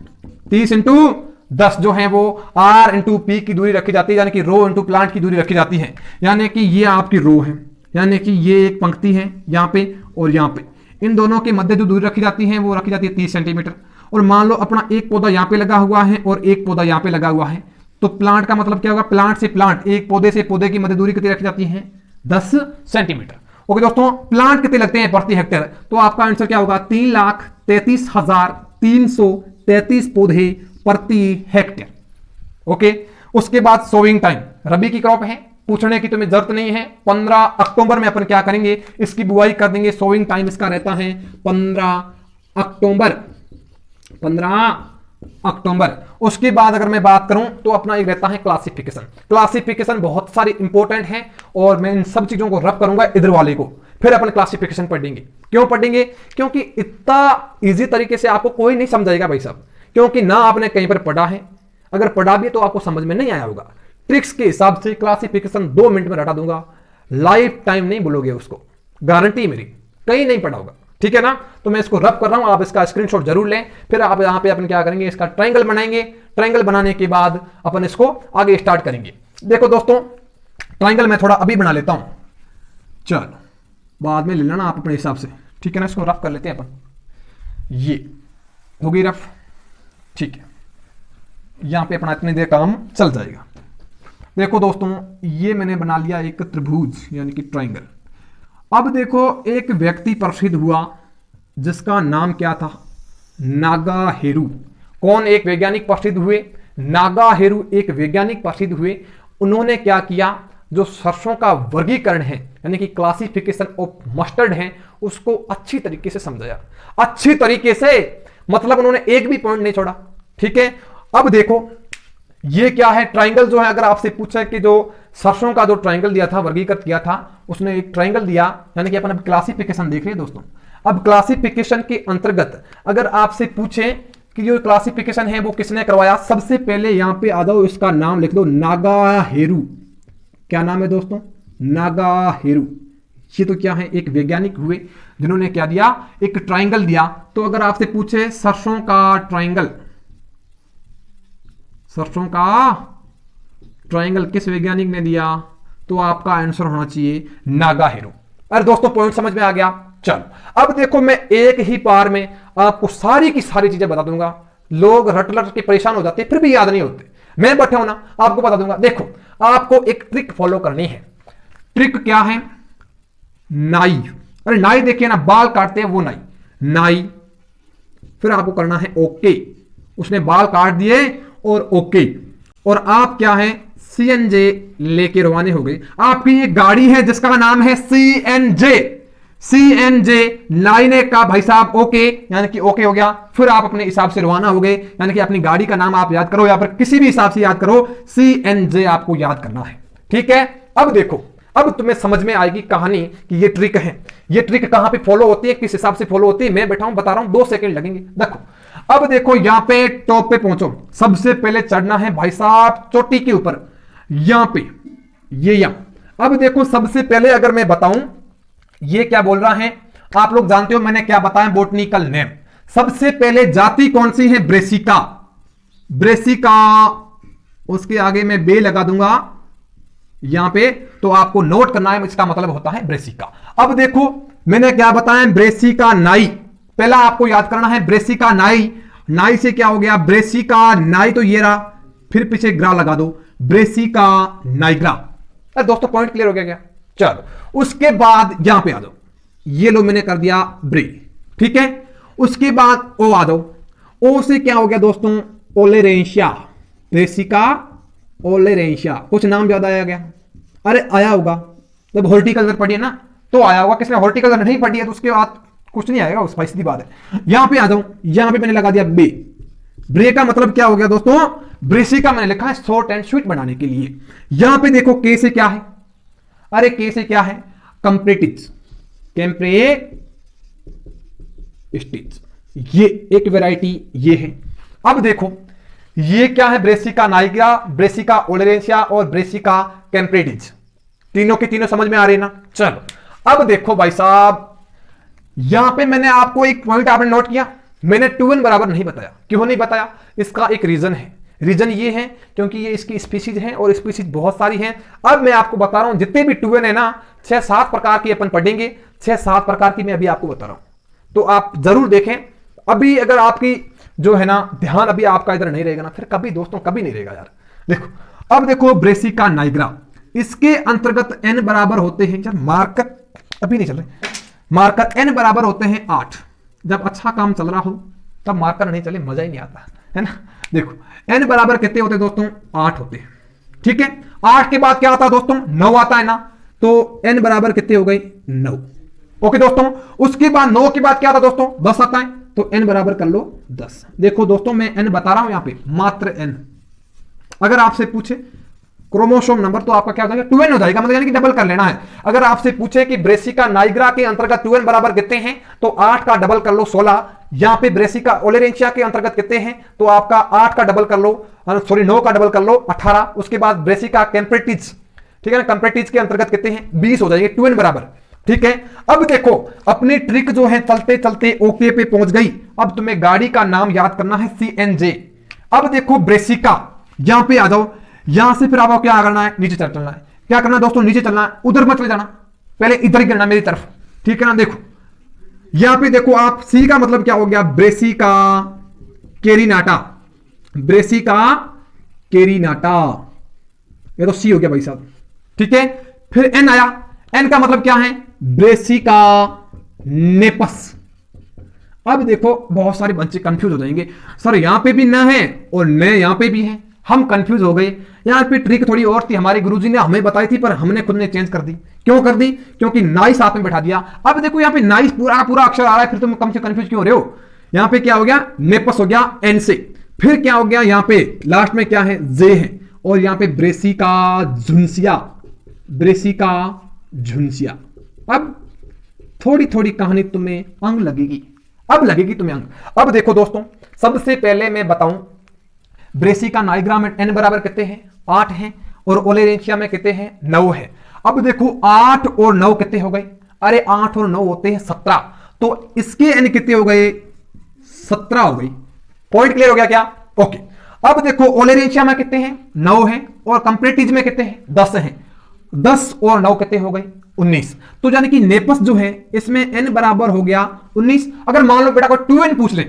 30 इंटू 10 जो है वो R इंटू पी की दूरी रखी जाती है, यानी कि रो इंटू प्लांट की दूरी रखी जाती है। यानी कि ये आपकी रो है, यानी कि ये एक पंक्ति है यहाँ पे और यहाँ पे, इन दोनों के मध्य जो दूरी रखी जाती है वो रखी जाती है 30 सेंटीमीटर। और मान लो अपना एक पौधा यहाँ पे लगा हुआ है और एक पौधा यहाँ पे लगा हुआ है, तो प्लांट का मतलब क्या होगा? प्लांट से प्लांट, एक पौधे से पौधे की मध्य दूरी कितनी रखी जाती है? 10 सेंटीमीटर। ओके दोस्तों, प्लांट कितने लगते हैं प्रति हेक्टेयर? तो आपका आंसर क्या होगा? 3,33,333 पौधे प्रति हेक्टेयर। ओके, उसके बाद सोविंग टाइम, रबी की क्रॉप है, पूछने की तुम्हें जरूरत नहीं है। 15 अक्टूबर में अपन क्या करेंगे? इसकी बुआई कर देंगे। सोविंग टाइम इसका रहता है 15 अक्टूबर, 15 अक्टूबर। उसके बाद अगर मैं बात करूं तो अपना एक रहता है क्लासिफिकेशन। क्लासिफिकेशन बहुत सारी इंपॉर्टेंट है और मैं इन सब चीजों को रब करूंगा इधर वाले को, फिर अपन क्लासिफिकेशन पढ़ेंगे। क्यों पढ़ेंगे? क्योंकि इतना इजी तरीके से आपको कोई नहीं समझाएगा भाई साहब, क्योंकि ना आपने कहीं पर पढ़ा है, अगर पढ़ा भी तो आपको समझ में नहीं आया होगा। ट्रिक्स के हिसाब से क्लासिफिकेशन 2 मिनट में रटा दूंगा, लाइफ टाइम नहीं भूलोगे उसको, गारंटी मेरी, कहीं नहीं पढ़ा होगा। ठीक है ना। तो मैं इसको रब कर रहा हूं, आप इसका स्क्रीनशॉट जरूर लें। फिर आप यहां पे अपन क्या करेंगे, इसका ट्रायंगल बनाएंगे। ट्रायंगल बनाने के बाद अपन इसको आगे स्टार्ट करेंगे। देखो दोस्तों, ट्रायंगल मैं थोड़ा अभी बना लेता हूं, चलो बाद में ले लेना आप अपने हिसाब से, ठीक है ना। इसको रफ कर लेते हैं अपन, ये हो गई रफ, ठीक है। यहां पे अपना इतनी देर काम चल जाएगा। देखो दोस्तों, ये मैंने बना लिया एक त्रिभुज यानी कि ट्रायंगल। अब देखो, एक व्यक्ति प्रसिद्ध हुआ जिसका नाम क्या था, नागाहेरू। कौन एक वैज्ञानिक प्रसिद्ध हुए, नागाहेरू एक वैज्ञानिक प्रसिद्ध हुए। उन्होंने क्या किया, जो सरसों का वर्गीकरण है यानी कि क्लासिफिकेशन ऑफ मस्टर्ड है, उसको अच्छी तरीके से समझाया, अच्छी तरीके से, मतलब उन्होंने एक भी पॉइंट नहीं छोड़ा, ठीक है। अब देखो ये क्या है, ट्रायंगल जो है, अगर आपसे पूछे कि जो सरसों का जो ट्रायंगल दिया था, वर्गीकृत किया था, उसने एक ट्रायंगल दिया, यानी कि अपन अब क्लासिफिकेशन देख रहे हैं दोस्तों। अब क्लासिफिकेशन के अंतर्गत अगर आपसे पूछे कि जो क्लासिफिकेशन है वो किसने करवाया, सबसे पहले यहां पे आ जाओ, इसका नाम लिख दो, नागाहेरू। क्या नाम है दोस्तों, नागाहेरू। ये तो क्या है, एक वैज्ञानिक हुए जिन्होंने क्या दिया, एक ट्रायंगल दिया। तो अगर आपसे पूछे सरसों का ट्रायंगल, सरसों का ट्रायंगल किस वैज्ञानिक ने दिया, तो आपका आंसर होना चाहिए नागाहेरू। अरे दोस्तों, पॉइंट समझ में आ गया। चलो अब देखो, मैं एक ही बार में आपको सारी की सारी चीजें बता दूंगा। लोग रट रट के परेशान हो जाते हैं, फिर भी याद नहीं होते। मैं बैठा हूं ना, आपको बता दूंगा। देखो, आपको एक ट्रिक फॉलो करनी है। ट्रिक क्या है, नाई। अरे नाई देखिए ना, बाल काटते हैं वो नाई, नाई। फिर आपको करना है ओके, उसने बाल काट दिए और ओके। और आप क्या है, सीएनजे लेके रवाने हो गए। आपकी एक गाड़ी है जिसका नाम है सीएनजे, सीएनजे। नाई ने कहा भाई साहब ओके, यानी कि ओके हो गया। फिर आप अपने हिसाब से रवाना हो गए, यानी कि अपनी गाड़ी का नाम आप याद करो या फिर किसी भी हिसाब से याद करो, सीएनजे आपको याद करना है, ठीक है। अब देखो, अब तुम्हें समझ में आएगी कहानी कि ये ट्रिक है। ये ट्रिक कहां पे फॉलो होती है, किस हिसाब से फॉलो होती है, मैं बैठा हूं बता रहा हूं, 2 सेकंड लगेंगे। देखो, अब देखो यहां पे टॉप पे पहुंचो, सबसे पहले चढ़ना है भाई साहब चोटी के ऊपर, यहां पे, ये यहां। अब देखो, सबसे पहले अगर मैं बताऊं, ये क्या बोल रहा है, आप लोग जानते हो मैंने क्या बताया, बोटनिकल नेम। सबसे पहले जाति कौन सी है, ब्रेसिका, ब्रेसिका। उसके आगे मैं बे लगा दूंगा यहां पे, तो आपको नोट करना है, इसका मतलब होता है ब्रेसिका। अब देखो मैंने क्या बताया, ब्रेसिका नाई। पहला आपको याद करना है ब्रेसिका नाई। नाई से क्या हो गया, ब्रेसिका नाई, तो ये रहा, फिर पीछे ग्रा लगा दो, ब्रेसिका नाइग्रा। अरे दोस्तों, पॉइंट क्लियर हो गया क्या। चलो उसके बाद यहां पे आ जाओ, ये लो मैंने कर दिया ब्रे, ठीक है। उसके बाद ओ आ जाओ, ओ से क्या हो गया दोस्तों, ओलेरेंशिया, ब्रेसिका ओलेरेंशिया। कुछ नाम ज्यादा आया गया, अरे आया होगा, जब हॉर्टिकल्चर पढ़ी है ना तो आया होगा। किसने हॉर्टिकल्चर नहीं पढ़ी है तो उसके बाद कुछ नहीं आएगा, उस सीधी बात है। यहां पे आ जाऊं, यहां पे मैंने लगा दिया बे। ब्रे का मतलब क्या हो गया दोस्तों, ब्रेसिका मैंने लिखा है शॉर्ट एंड स्वीट बनाने के लिए। यहां पे देखो के से क्या है, अरे के से क्या है, कंप्रेटिज, कैम्प्रेटिज, ये एक वैरायटी ये है। अब देखो ये क्या है, ब्रेसिका नाइग्रा, ब्रेसिका ओलेरेंशिया और ब्रेसिका कैम्प्रेटिज। तीनों की तीनों समझ में आ रही है ना। चलो अब देखो भाई साहब, यहां पे मैंने आपको एक पॉइंट आपने नोट किया, मैंने 2n बराबर नहीं बताया। क्यों नहीं बताया, इसका एक रीजन है। रीजन ये है क्योंकि ये इसकी स्पीशीज हैं और स्पीशीज बहुत सारी हैं। अब मैं आपको बता रहा हूं, जितने भी 2n है ना, 6-7 प्रकार की अपन पढ़ेंगे, 6-7 प्रकार की मैं अभी आपको बता रहा हूं, तो आप जरूर देखें। अभी अगर आपकी जो है ना ध्यान अभी आपका इधर नहीं रहेगा ना, फिर कभी दोस्तों कभी नहीं रहेगा यार। देखो अब देखो, ब्रेसिका नाइग्रा, इसके अंतर्गत n बराबर होते हैं, जब मार्कर अभी नहीं चल रहे, मार्कर n बराबर होते हैं 8। जब अच्छा काम चल रहा हो तब मार्कर नहीं चले, मजा ही नहीं आता है ना। देखो n बराबर कितने होते हैं दोस्तों, 8 होते हैं, ठीक है। 8 के बाद क्या आता है दोस्तों, 9 आता है ना, तो n बराबर कितने हो गए, 9। ओके दोस्तों, उसके बाद 9 के बाद क्या आता है दोस्तों, 10 आता है, तो n बराबर कर लो 10। देखो दोस्तों, मैं n बता रहा हूं यहां पे, मात्र n। अगर आपसे पूछे क्रोमोसोम नंबर तो आपका क्या हो जाएगा, 2n हो जाएगा, मतलब यानी कि डबल कर लेना है। अगर आपसे पूछे कि ब्रेसिका नाइग्रा के अंतर्गत 2n बराबर कितने हैं, तो 8 का डबल कर लो 16। यहां पे ब्रेसिका ओलेरेंशिया के अंतर्गत कितने हैं, तो आपका 8 का डबल कर लो, सॉरी 9 का डबल कर लो 18। उसके बाद ब्रेसिका कैम्प्रेटिज, ठीक है ना, कैम्प्रेटिज के अंतर्गत कितने हैं, 20 हो जाएंगे, 2n बराबर। ठीक है। अब देखो अपनी ट्रिक जो है चलते चलते ओके पे पहुंच गई। अब तुम्हें गाड़ी का नाम याद करना है CNJ। अब देखो ब्रेसिका, यहां पे आ जाओ, यहां से फिर आपको क्या करना है, नीचे चलना है। क्या करना है दोस्तों, नीचे चलना है, उधर मत चले जाना, पहले इधर ही करना मेरी तरफ, ठीक है ना। देखो यहां पे देखो आप, सी का मतलब क्या हो गया, ब्रेसिका केरिनाटा, ब्रेसिका केरिनाटा, ये तो सी हो गया भाई साहब, ठीक है। फिर एन आया, एन का मतलब क्या है, ब्रेसिका नेपस। अब देखो बहुत सारे बच्चे कंफ्यूज हो जाएंगे, सर यहां पे भी न है और न यहां पे भी है, हम कंफ्यूज हो गए। यहां पे ट्रिक थोड़ी और थी, हमारे गुरुजी ने हमें बताई थी, पर हमने खुद ने चेंज कर दी। क्यों कर दी, क्योंकि नाई साथ में बैठा दिया। अब देखो यहां पे नाई पूरा पूरा अक्षर आ रहा है, फिर तुम कम से कंफ्यूज क्यों हो रहे हो। यहां पे क्या हो गया, नेपस हो गया एन से, फिर क्या हो गया, यहां पे लास्ट में क्या है, जे है, और यहां पे ब्रेसिका झुंसिया, ब्रेसिका झुंसिया। अब थोड़ी थोड़ी कहानी तुम्हें अंग लगेगी, अब लगेगी तुम्हें अंग। अब देखो दोस्तों, सबसे पहले मैं बताऊं, ब्रेसिका नाइग्रा में एन बराबर कितने हैं, 8 हैं, और ओलेरेंशिया में कितने हैं, 9 है। अब देखो 8 और 9 कितने हो गए, अरे 8 और 9 होते हैं 17, तो इसके एन कितने हो गए, 17 हो गई। पॉइंट क्लियर हो गया क्या, ओके। अब देखो ओलेरेंशिया में कितने हैं, 9 हैं, और कंप्लेटिज में कितने हैं, 10 हैं। 10 और 9 कितने हो गए, 19। तो यानी कि नेपस जो है इसमें एन बराबर हो गया 19। अगर मान लो बेटा को 2n पूछ ले,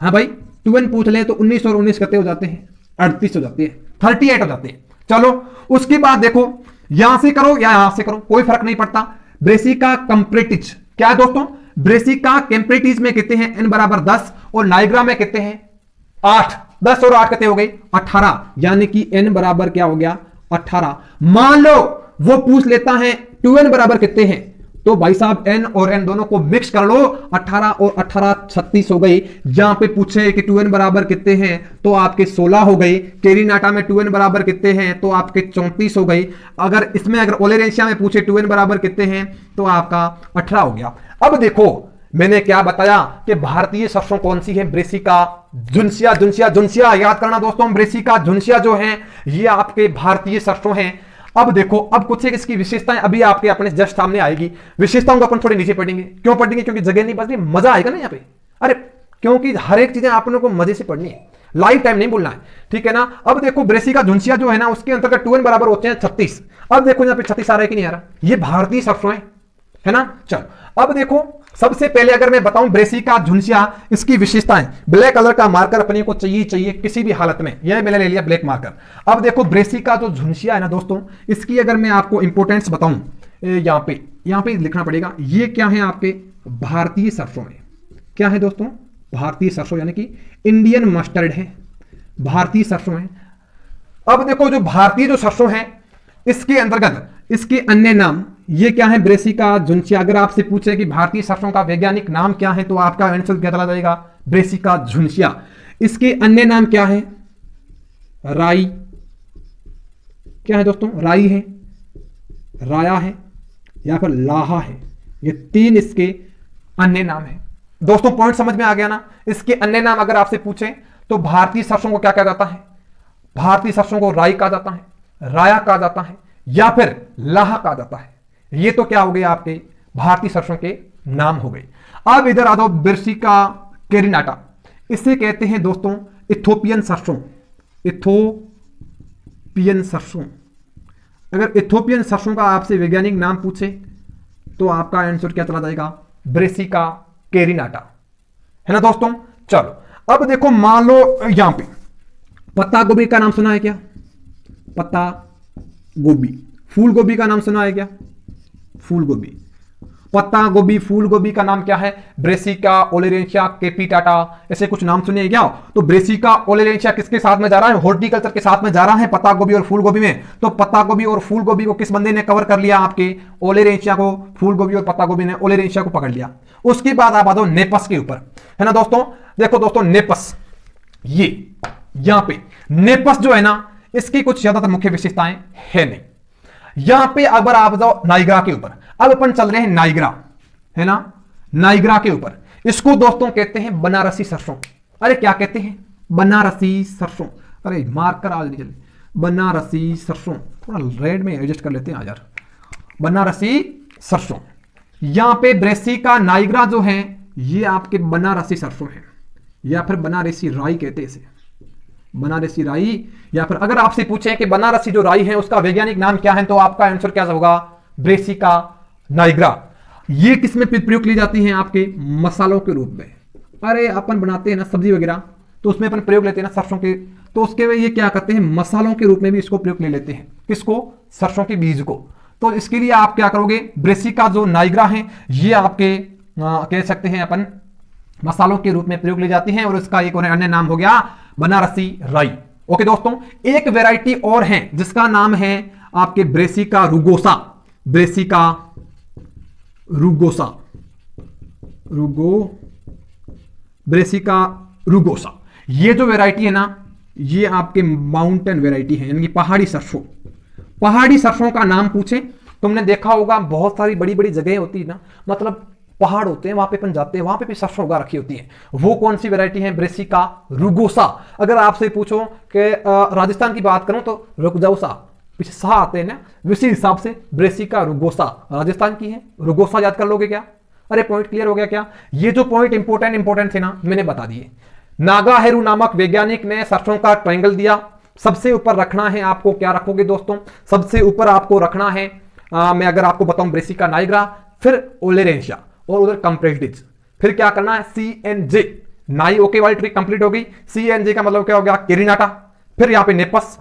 हाँ भाई 2n पूछ ले, तो 19 और 19 कितने हो जाते हैं, 38 हो जाते हैं, 38 हो जाते हैं। चलो उसके बाद देखो, यहां से करो या यहां से करो, कोई फर्क नहीं पड़ता। ब्रेसिका कंप्रेटिज क्या है दोस्तों, ब्रेसिका कैम्प्रेटिज में कितने हैं, एन बराबर 10, और नाइग्रा में कितने हैं, 8। 10 और 8 कितने हो गए, 18, यानी कि एन बराबर क्या हो गया, 18। मान लो वो पूछ लेता है 2n बराबर कितने हैं, तो भाई साहब n और n दोनों को मिक्स कर लो, 18 और 18 36 हो गई। यहां पे पूछे कि 2n बराबर कितने हैं, तो आपके 16 हो गई। केरिनाटा में 2n बराबर कितने हैं, तो आपके 34 हो गई। अगर इसमें अगर ओलेरेंशिया में पूछे 2n बराबर कितने हैं, तो आपका 18 हो गया। अब देखो मैंने क्या बताया कि भारतीय सरसों कौन सी है, ब्रेसिका झुंसिया, झुंसिया झुंसिया याद करना दोस्तों, ब्रेसिका झुंसिया जो है ये आपके भारतीय सरसों हैं। अब देखो, अब कुछ एक इसकी विशेषताएं अभी आपके अपने जस्ट सामने आएगी, विशेषताओं को अपन थोड़े नीचे पढ़ेंगे। क्यों पढ़ेंगे, क्योंकि जगह नहीं बचती, मजा आएगा ना यहाँ पे। अरे क्योंकि हर एक चीजें आपने को मजे से पढ़नी है, लाइफ टाइम नहीं बोलना है, ठीक है ना। अब देखो ब्रेसिका झुंसिया जो है ना, उसके अंतर्गत 2n बराबर होते हैं 36। अब देखो यहाँ पे 36 आ रहा है कि नहीं आ रहा, ये भारतीय सरसों है ना। चलो अब देखो, सबसे पहले अगर मैं बताऊं ब्रेसिका झुंसिया, इसकी विशेषताएं, ब्लैक कलर का मार्कर अपने को चाहिए किसी भी हालत में, यह मैंने ले लिया ब्लैक मार्कर। अब देखो ब्रेसिका जो झुंसिया है ना दोस्तों, इसकी अगर मैं आपको इंपोर्टेंस बताऊं, यहां पे लिखना पड़ेगा, ये क्या है आपके भारतीय सरसों में, क्या है दोस्तों, भारतीय सरसों, यानी कि इंडियन मस्टर्ड है, भारतीय सरसों है। अब देखो जो भारतीय जो सरसों है, इसके अंतर्गत इसके अन्य नाम ये क्या है, ब्रेसिका झुंसिया। अगर आपसे पूछे कि भारतीय सरसों का वैज्ञानिक नाम क्या है, तो आपका आंसर क्या चला जाएगा, ब्रेसिका झुंसिया। इसके अन्य नाम क्या है, राई, क्या है दोस्तों, राई है, राया है, या फिर लाहा है, ये 3 इसके अन्य नाम है। दोस्तों पॉइंट समझ में आ गया ना। इसके अन्य नाम अगर आपसे पूछे तो भारतीय सरसों को क्या कहा जाता है, भारतीय सरसों को राई कहा जाता है, राया कहा जाता है, या फिर लाहा कहा जाता है। ये तो क्या हो गए आपके भारतीय सरसों के नाम हो गए। अब इधर आ जाओ ब्रेसिका केरिनाटा, इसे कहते हैं दोस्तों इथोपियन सरसों, इथोपियन सरसों। अगर इथोपियन सरसों का आपसे वैज्ञानिक नाम पूछे तो आपका आंसर क्या चला जाएगा, ब्रेसिका केरिनाटा, है ना दोस्तों। चलो अब देखो, मान लो यहां पे पत्ता गोभी का नाम सुना है क्या, पत्ता गोभी। फूल गोभी का नाम सुना है क्या, फूल गोभी। पत्ता गोभी, फूल गोभी का नाम क्या है, ब्रेसिका ओलेरेंशिया कैपिटाटा, ऐसे कुछ नाम सुने क्या। तो ब्रेसिका ओलेरेंशिया किसके साथ में जा रहा है, हॉर्टिकल्चर के साथ में जा रहा है, पत्ता गोभी और फूल गोभी में। तो पत्ता गोभी और फूल गोभी को किस बंदे ने कवर कर लिया, आपके ओलेरेंशिया को, फूल गोभी और पत्ता गोभी ने ओलेरेंशिया को पकड़ लिया। उसके बाद आप आ जाओ नेपस के ऊपर, है ना दोस्तों। देखो दोस्तों नेपस, ये यहां पे नेपस जो है ना, इसकी कुछ ज्यादातर मुख्य विशेषताएं है नहीं। यहां पे अगर आप जाओ नाइग्रा के ऊपर, अब अपन चल रहे हैं नाइग्रा, है ना, नाइग्रा के ऊपर। इसको दोस्तों कहते हैं बनारसी सरसों। अरे क्या कहते हैं, बनारसी सरसों। अरे मार्कर आज नहीं चले, बनारसी सरसों, थोड़ा रेड में एडजस्ट कर लेते हैं यार, बनारसी सरसों। यहां पे ब्रेसिका नाइग्रा जो है ये आपके बनारसी सरसों है, या फिर बनारसी राई कहते हैं इसे, बनारसी राई। या फिर अगर आपसे पूछे कि बनारसी जो राई है उसका वैज्ञानिक नाम क्या है, तो आपका आंसर क्या होगा? Brassica nigra. ये किसमें प्रयोग की जाती है? आपके मसालों के रूप में। अरे अपन बनाते हैं ना सब्जी वगैरह, तो उसमें अपन प्रयोग लेते हैं ना सरसों के, तो उसके में ये क्या करते हैं, मसालों के रूप में भी इसको प्रयोग ले लेते हैं। किसको? सरसों के बीज को। तो इसके लिए आप क्या करोगे, ब्रेसिका जो नाइग्रा है ये आपके कह सकते हैं अपन मसालों के रूप में प्रयोग ले जाती हैं, और इसका एक और अन्य नाम हो गया बनारसी राई। ओके दोस्तों, एक वैरायटी और है जिसका नाम है आपके Brassica rugosa. Brassica rugosa, Brassica rugosa. ये जो वैरायटी है ना, ये आपके माउंटेन वैरायटी है, यानी कि पहाड़ी सरसों। पहाड़ी सरसों का नाम पूछे, तुमने देखा होगा बहुत सारी बड़ी बड़ी जगह होती है ना, मतलब पहाड़ होते हैं, वहां पे अपन जाते हैं, वहां पे भी सरसों उगा रखी होती है। वो कौन सी वैरायटी है? ब्रेसिका रुगोसा। अगर आपसे पूछो कि राजस्थान की बात करूं तो रुगजौसा, पीछे सा आते हैं ना, उसी हिसाब से ब्रेसिका रुगोसा राजस्थान की है। रुगोसा याद कर लोगे क्या? अरे पॉइंट क्लियर हो गया क्या? ये जो पॉइंट इंपोर्टेंट थे ना, मैंने बता दिए। नागाहेरू नामक वैज्ञानिक ने सरसों का ट्रायंगल दिया। सबसे ऊपर रखना है आपको, क्या रखोगे दोस्तों? सबसे ऊपर आपको रखना है मैं अगर आपको बताऊं ब्रेसिका नाइग्रा, फिर ओलेरेंशिया, और उधर कंप्रेटिज। फिर क्या करना है? CNJ। नाई ओके वाली ट्रिक कंप्लीट हो गई। CNJ का मतलब क्या हो गया? केरिनाटा। फिर यहां पे नेपस,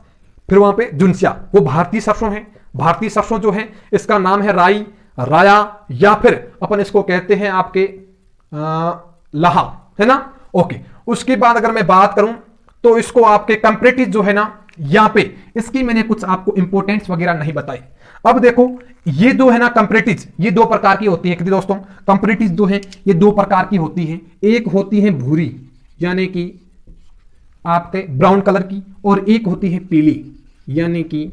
फिर वहां पे जुनसिया। वो भारतीय सरसों है। भारतीय सरसों जो है इसका नाम है राई, राया, या फिर अपन इसको कहते हैं आपके लाहा, है ना? ओके। उसके बाद अगर मैं बात करूं तो इसको आपके कंप्रेटिज जो है ना, यहां पे इसकी मैंने कुछ आपको इंपोर्टेंस वगैरह नहीं बताई। अब देखो ये जो है ना कंप्रेटिज, ये दो प्रकार की होती है दोस्तों। कंप्रेटिज जो है ये दो प्रकार की होती है। एक होती है भूरी, यानी कि आपके ब्राउन कलर की, और एक होती है पीली, यानी कि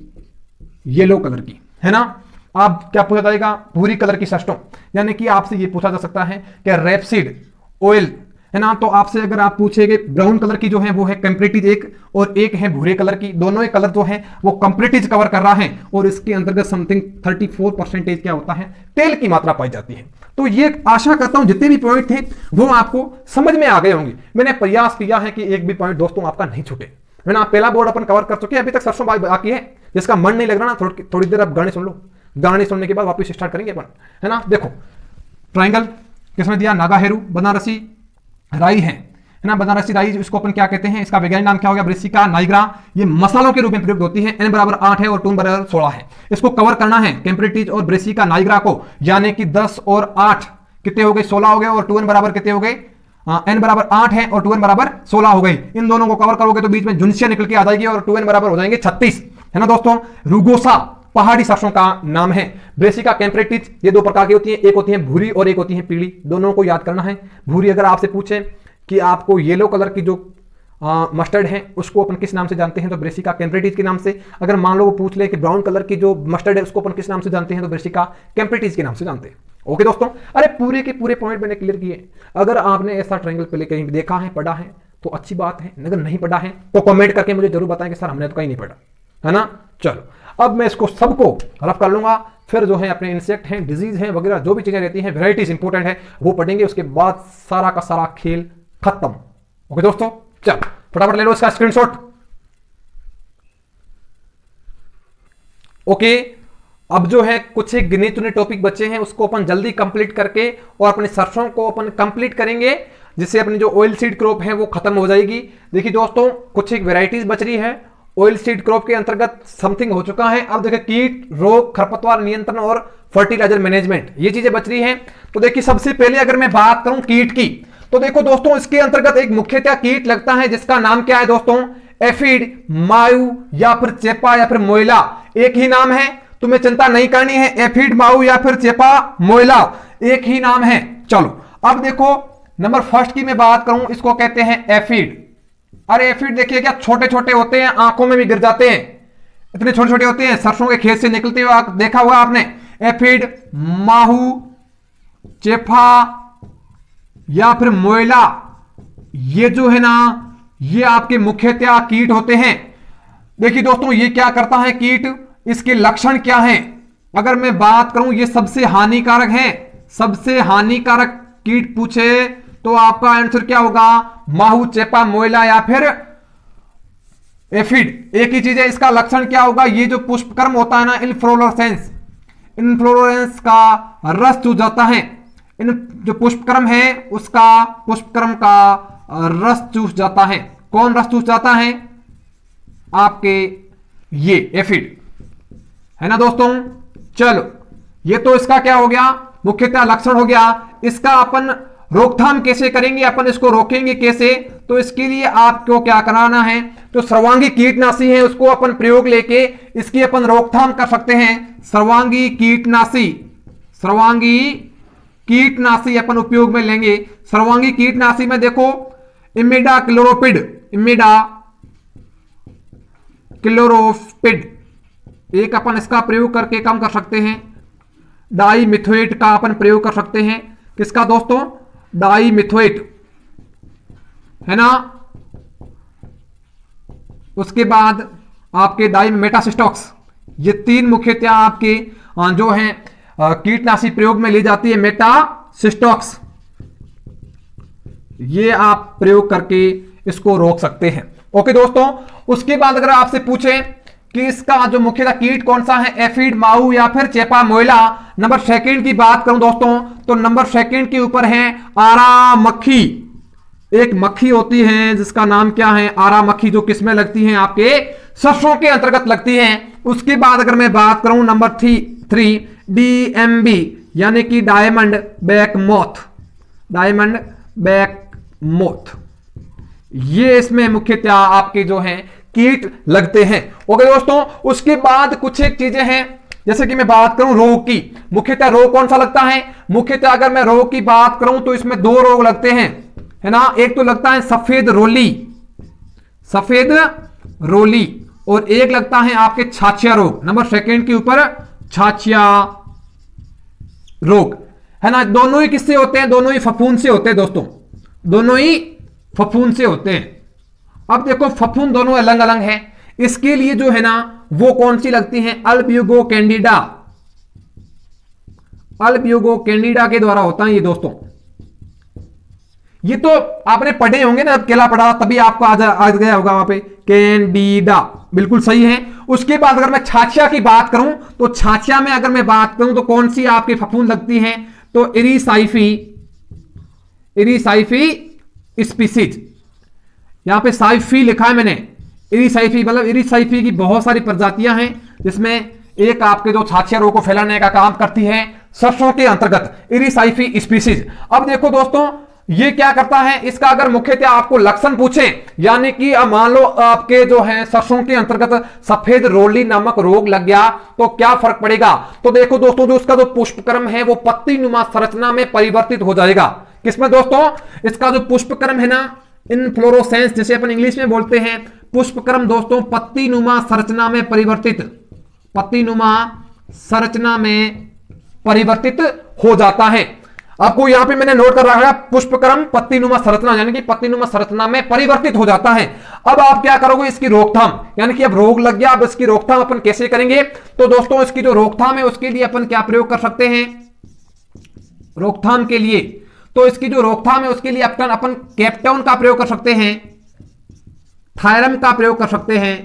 येलो कलर की, है ना? आप क्या पूछा जाएगा? भूरी कलर की सरसों, यानी कि आपसे ये पूछा जा सकता है कि रेपसीड ऑयल, है ना? तो आपसे अगर आप पूछेंगे ब्राउन कलर की जो है वो है कंप्रेटिज एक, और एक है भूरे कलर की। दोनों ही कलर जो है वो कंप्रेटिज कवर कर रहा है, और इसके अंतर्गत समथिंग 34% क्या होता है? तेल की मात्रा पाई जाती है। तो ये आशा करता हूं जितने भी पॉइंट थे वो आपको समझ में आ गए होंगे। मैंने प्रयास किया है कि एक भी पॉइंट दोस्तों आपका नहीं छूटे, है ना? पहला बोर्ड अपन कवर कर चुके हैं, अभी तक सरसों बाकी है। जिसका मन नहीं लग रहा ना, थोड़ी देर आप गाने सुन लो, गाने सुनने के बाद वापस स्टार्ट करेंगे अपन, है ना? देखो ट्राइंगल किसमें दिया? नागाहेरू बनारसी राई है ना? बनारसी राई इसको अपन क्या कहते हैं? इसका वैज्ञानिक नाम क्या हो गया? Brassica nigra. ये मसालों के रूप में प्रयुक्त होती है। N बराबर 8 है और 2 बराबर 16 है। इसको कवर करना है कंप्रेटिज और ब्रेसिका नाइग्रा को, यानी कि 10 और 8 कितने हो गए? 16 हो गए, और 2N बराबर कितने हो गए? N बराबर 8 है और 2N बराबर 16 हो गई। इन दोनों को कवर करोगे तो बीच में जुनसिया निकल के आ जाएगी, और 2N बराबर हो जाएंगे 36, है ना दोस्तों? रुगोसा पहाड़ी सरसों का नाम है। ब्रेसिका कंप्रेटिज ये दो प्रकार की होती है, एक होती है भूरी और एक होती है पीली। दोनों को याद करना है। भूरी अगर आपसे पूछे कि आपको येलो कलर की जो मस्टर्ड है उसको अपन किस नाम से जानते हैं, तो ब्रेसिका कंप्रेटिज के नाम से। अगर मान लो वो पूछ ले कि ब्राउन कलर की जो मस्टर्ड है उसको अपन किस नाम से जानते हैं, तो ब्रेसिका कंप्रेटिज के नाम से जानते हैं। ओके दोस्तों, अरे पूरे के पूरे पॉइंट मैंने क्लियर किए। अगर आपने ऐसा ट्रायंगल पहले कहीं देखा है, पढ़ा है, तो अच्छी बात है। अगर नहीं पढ़ा है तो कमेंट करके मुझे जरूर बताएं कि सर हमने तो कहीं नहीं पढ़ा, है ना? चलो अब मैं इसको सबको रफ कर लूंगा, फिर जो है अपने इंसेक्ट हैं, डिजीज हैं वगैरह जो भी चीजें रहती हैं, वेराइटीज इंपॉर्टेंट है वो पढ़ेंगे। उसके बाद सारा का सारा खेल खत्म। ओके दोस्तों, चल फटाफट ले लो इसका स्क्रीनशॉट। ओके, अब जो है कुछ एक गिने चुने टॉपिक बचे हैं उसको अपन जल्दी कंप्लीट करके और अपने सरसों को अपन कंप्लीट करेंगे, जिससे अपनी जो ऑयल सीड क्रॉप है वो खत्म हो जाएगी। देखिए दोस्तों, कुछ एक वेराइटीज बच रही है ऑयल सीड क्रॉप के अंतर्गत, समथिंग हो चुका है। अब देखिए कीट, रोग, खरपतवार नियंत्रण और फर्टिलाइजर मैनेजमेंट, ये चीजें बच रही हैं। तो देखिए सबसे पहले अगर मैं बात करूं कीट की, तो देखो दोस्तों इसके अंतर्गत एक मुख्यतः कीट लगता है जिसका नाम क्या है दोस्तों? एफिड, मायू या फिर चेपा या फिर मोइला। एक ही नाम है, तुम्हें चिंता नहीं करनी है। एफिड, माऊ या फिर चेपा, मोइला, एक ही नाम है। चलो अब देखो नंबर फर्स्ट की मैं बात करूं, इसको कहते हैं एफिड। अरे एफिड देखिए क्या छोटे छोटे होते हैं, आंखों में भी गिर जाते हैं, इतने छोटे छोटे होते हैं, सरसों के खेत से निकलते हुए देखा हुआ आपने। एफिड, माहू, चेफा या फिर मोइला, ये जो है ना ये आपके मुख्यतः कीट होते हैं। देखिए दोस्तों ये क्या करता है कीट, इसके लक्षण क्या हैं? अगर मैं बात करूं ये सबसे हानिकारक है, सबसे हानिकारक कीट पूछे तो आपका आंसर क्या होगा? माहू, चेपा, मोइला या फिर एफिड। एक ही चीज है, इसका लक्षण क्या होगा? ये जो पुष्पक्रम होता है ना, इनफ्लोरेसेंस, इनफ्लोरेंस का रस चूस जाता है। इन जो पुष्पक्रम है उसका, पुष्पक्रम का रस चूस जाता है। कौन रस चूस जाता है? आपके ये एफिड, है ना दोस्तों। चलो, ये तो इसका क्या हो गया? मुख्यतः लक्षण हो गया। इसका अपन रोकथाम कैसे करेंगे, अपन इसको रोकेंगे कैसे? तो इसके लिए आपको क्या कराना है? तो सर्वांगी कीटनाशी है, उसको अपन प्रयोग लेके इसकी अपन रोकथाम कर सकते हैं। सर्वांगी कीटनाशी, सर्वांगी कीटनाशी अपन उपयोग में लेंगे। सर्वांगी कीटनाशी में देखो, इमिडा क्लोरोपिड, इमिडा क्लोरोपिड एक अपन इसका प्रयोग करके कम कर सकते हैं। डाइमिथोएट का अपन प्रयोग कर सकते हैं। किसका दोस्तों? डाइमिथोएट, है ना। उसके बाद आपके डाइमेटासिस्टॉक्स, ये तीन मुख्यतः आपके जो है कीटनाशी प्रयोग में ली जाती है। मेटासिस्टॉक्स, ये आप प्रयोग करके इसको रोक सकते हैं। ओके दोस्तों, उसके बाद अगर आपसे पूछे कि इसका जो मुख्यतः कीट कौन सा है, एफिड, माहू या फिर चेपा, मोइला, नंबर सेकंड की बात करूं दोस्तों तो नंबर सेकंड के ऊपर है आरा मक्खी। एक मक्खी होती है जिसका नाम क्या है? आरा मक्खी, जो किसमें लगती है? आपके सरसों के अंतर्गत लगती है। उसके बाद अगर मैं बात करूं नंबर 3 डीएमबी यानी कि diamond back moth, diamond back moth, ये इसमें मुख्यतः आपके जो हैं कीट लगते हैं। ओके दोस्तों, उसके बाद कुछ एक चीजें हैं, जैसे कि मैं बात करूं रोग की। मुख्यतः रोग कौन सा लगता है? मुख्यतः अगर मैं रोग की बात करूं तो इसमें दो रोग लगते हैं, है ना। एक तो लगता है सफेद रोली, सफेद रोली, और एक लगता है आपके छाछिया रोग। नंबर सेकंड के ऊपर छाछिया रोग, है ना। दोनों ही किससे होते हैं? दोनों ही फफूंद से होते हैं दोस्तों, दोनों ही फफूंद से होते हैं। अब देखो, फफूंद दोनों अलग अलग हैं। इसके लिए जो है ना वो कौन सी लगती हैं? अल्ब्यूगो कैंडिडा, अल्ब्यूगो कैंडिडा के द्वारा होता है ये दोस्तों। ये तो आपने पढ़े होंगे ना, जब केला पढ़ा तभी आपको आ गया होगा वहां पे, कैंडिडा, बिल्कुल सही है। उसके बाद अगर मैं छाछिया की बात करूं तो छाछिया में अगर मैं बात करूं तो कौन सी आपकी फफूंद लगती है? तो इरीसाइफी, इरीसाइफी स्पीसीज, यहां पे साइफी लिखा है मैंने। इरीसाइफी मतलब इरीसाइफी की बहुत सारी प्रजातियां हैं, जिसमें एक आपके जो छाछिया रोग को फैलाने का काम करती है सरसों के अंतर्गत, इरीसाइफी स्पीसीज। अब देखो दोस्तों, ये क्या करता है? इसका अगर मुख्यतः आपको लक्षण पूछे, यानी कि अब मान लो आपके जो है सरसों के अंतर्गत सफेद रोली नामक रोग लग गया तो क्या फर्क पड़ेगा? तो देखो दोस्तों, जो इसका जो पुष्पक्रम है वो पत्ती नुमा संरचना में परिवर्तित हो जाएगा। किसमें दोस्तों? इसका जो पुष्पक्रम है ना, इनफ्लोरोसेंस जिसे अपन इंग्लिश में बोलते हैं, पुष्पक्रम दोस्तों पत्ती नुमा संरचना में परिवर्तित, पत्ती नुमा संरचना में परिवर्तित हो जाता है। आपको यहां पे मैंने नोट कर रखा है, पुष्पक्रम पत्तीनुमा संरचना, यानी कि पत्तीनुमा संरचना में परिवर्तित हो जाता है। अब आप क्या करोगे? इसकी रोकथाम, यानी कि अब रोग लग गया, अब इसकी रोकथाम अपन कैसे करेंगे? तो दोस्तों, इसकी जो रोकथाम है उसके लिए अपन क्या प्रयोग कर सकते हैं? रोकथाम के लिए तो इसकी जो रोकथाम है उसके लिए अपन कैप्टोन का प्रयोग कर सकते हैं, थायरम का प्रयोग कर सकते हैं।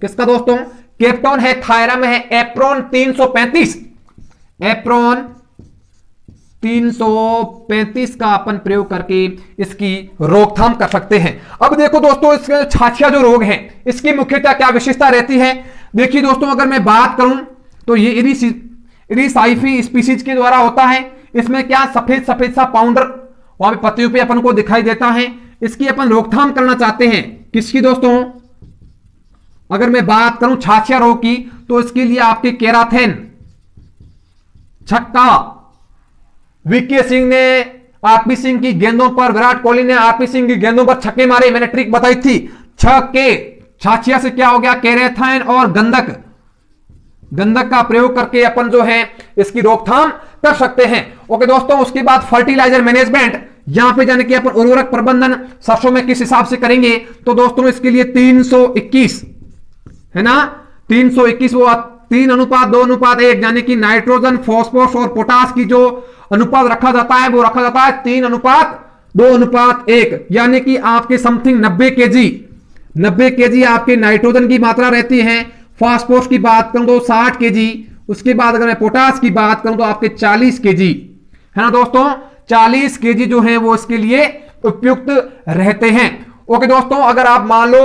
किसका दोस्तों? कैप्टोन है, थायरम है, एप्रोन 335, एप्रोन 335 का अपन प्रयोग करके इसकी रोकथाम कर सकते हैं। अब देखो दोस्तों, इसके छाछिया जो रोग है इसकी मुख्यतः क्या विशेषता रहती है? देखिए दोस्तों, अगर मैं बात करूं तो ये इरीसाइफी स्पीसीज के द्वारा होता है। इसमें क्या सफेद सफेद सा पाउडर वहां पे पत्तियों पे अपन को दिखाई देता है। इसकी अपन रोकथाम करना चाहते हैं। किसकी दोस्तों? अगर मैं बात करूं छाछिया रोग की तो इसके लिए आपके केराथेन छक्का, वीके सिंह ने आरपी सिंह की गेंदों पर, विराट कोहली ने आरपी सिंह की गेंदों पर छक्के मारे, मैंने ट्रिक बताई थी। छक्के, छाछिया से क्या हो गया? केराथेन और गंधक, गंधक का प्रयोग करके अपन जो है इसकी रोकथाम कर सकते हैं। ओके दोस्तों, उसके बाद फर्टिलाइजर मैनेजमेंट, यहां पे जाने कि अपन उर्वरक प्रबंधन सरसों में किस हिसाब से करेंगे? तो दोस्तों इसके लिए 321 है ना, 321 वो 3:2:1, यानी कि नाइट्रोजन, फास्फोरस और पोटास की जो अनुपात रखा जाता है वो रखा जाता है 3:2:1, यानी कि आपके समथिंग 90 केजी आपके नाइट्रोजन की मात्रा रहती है। फास्फोरस की बात करूं तो 60 केजी, उसके बाद अगर मैं पोटास की बात करूं तो आपके 40 केजी, है ना दोस्तों, 40 केजी जो है वो इसके लिए उपयुक्त रहते हैं। ओके दोस्तों, अगर आप मान लो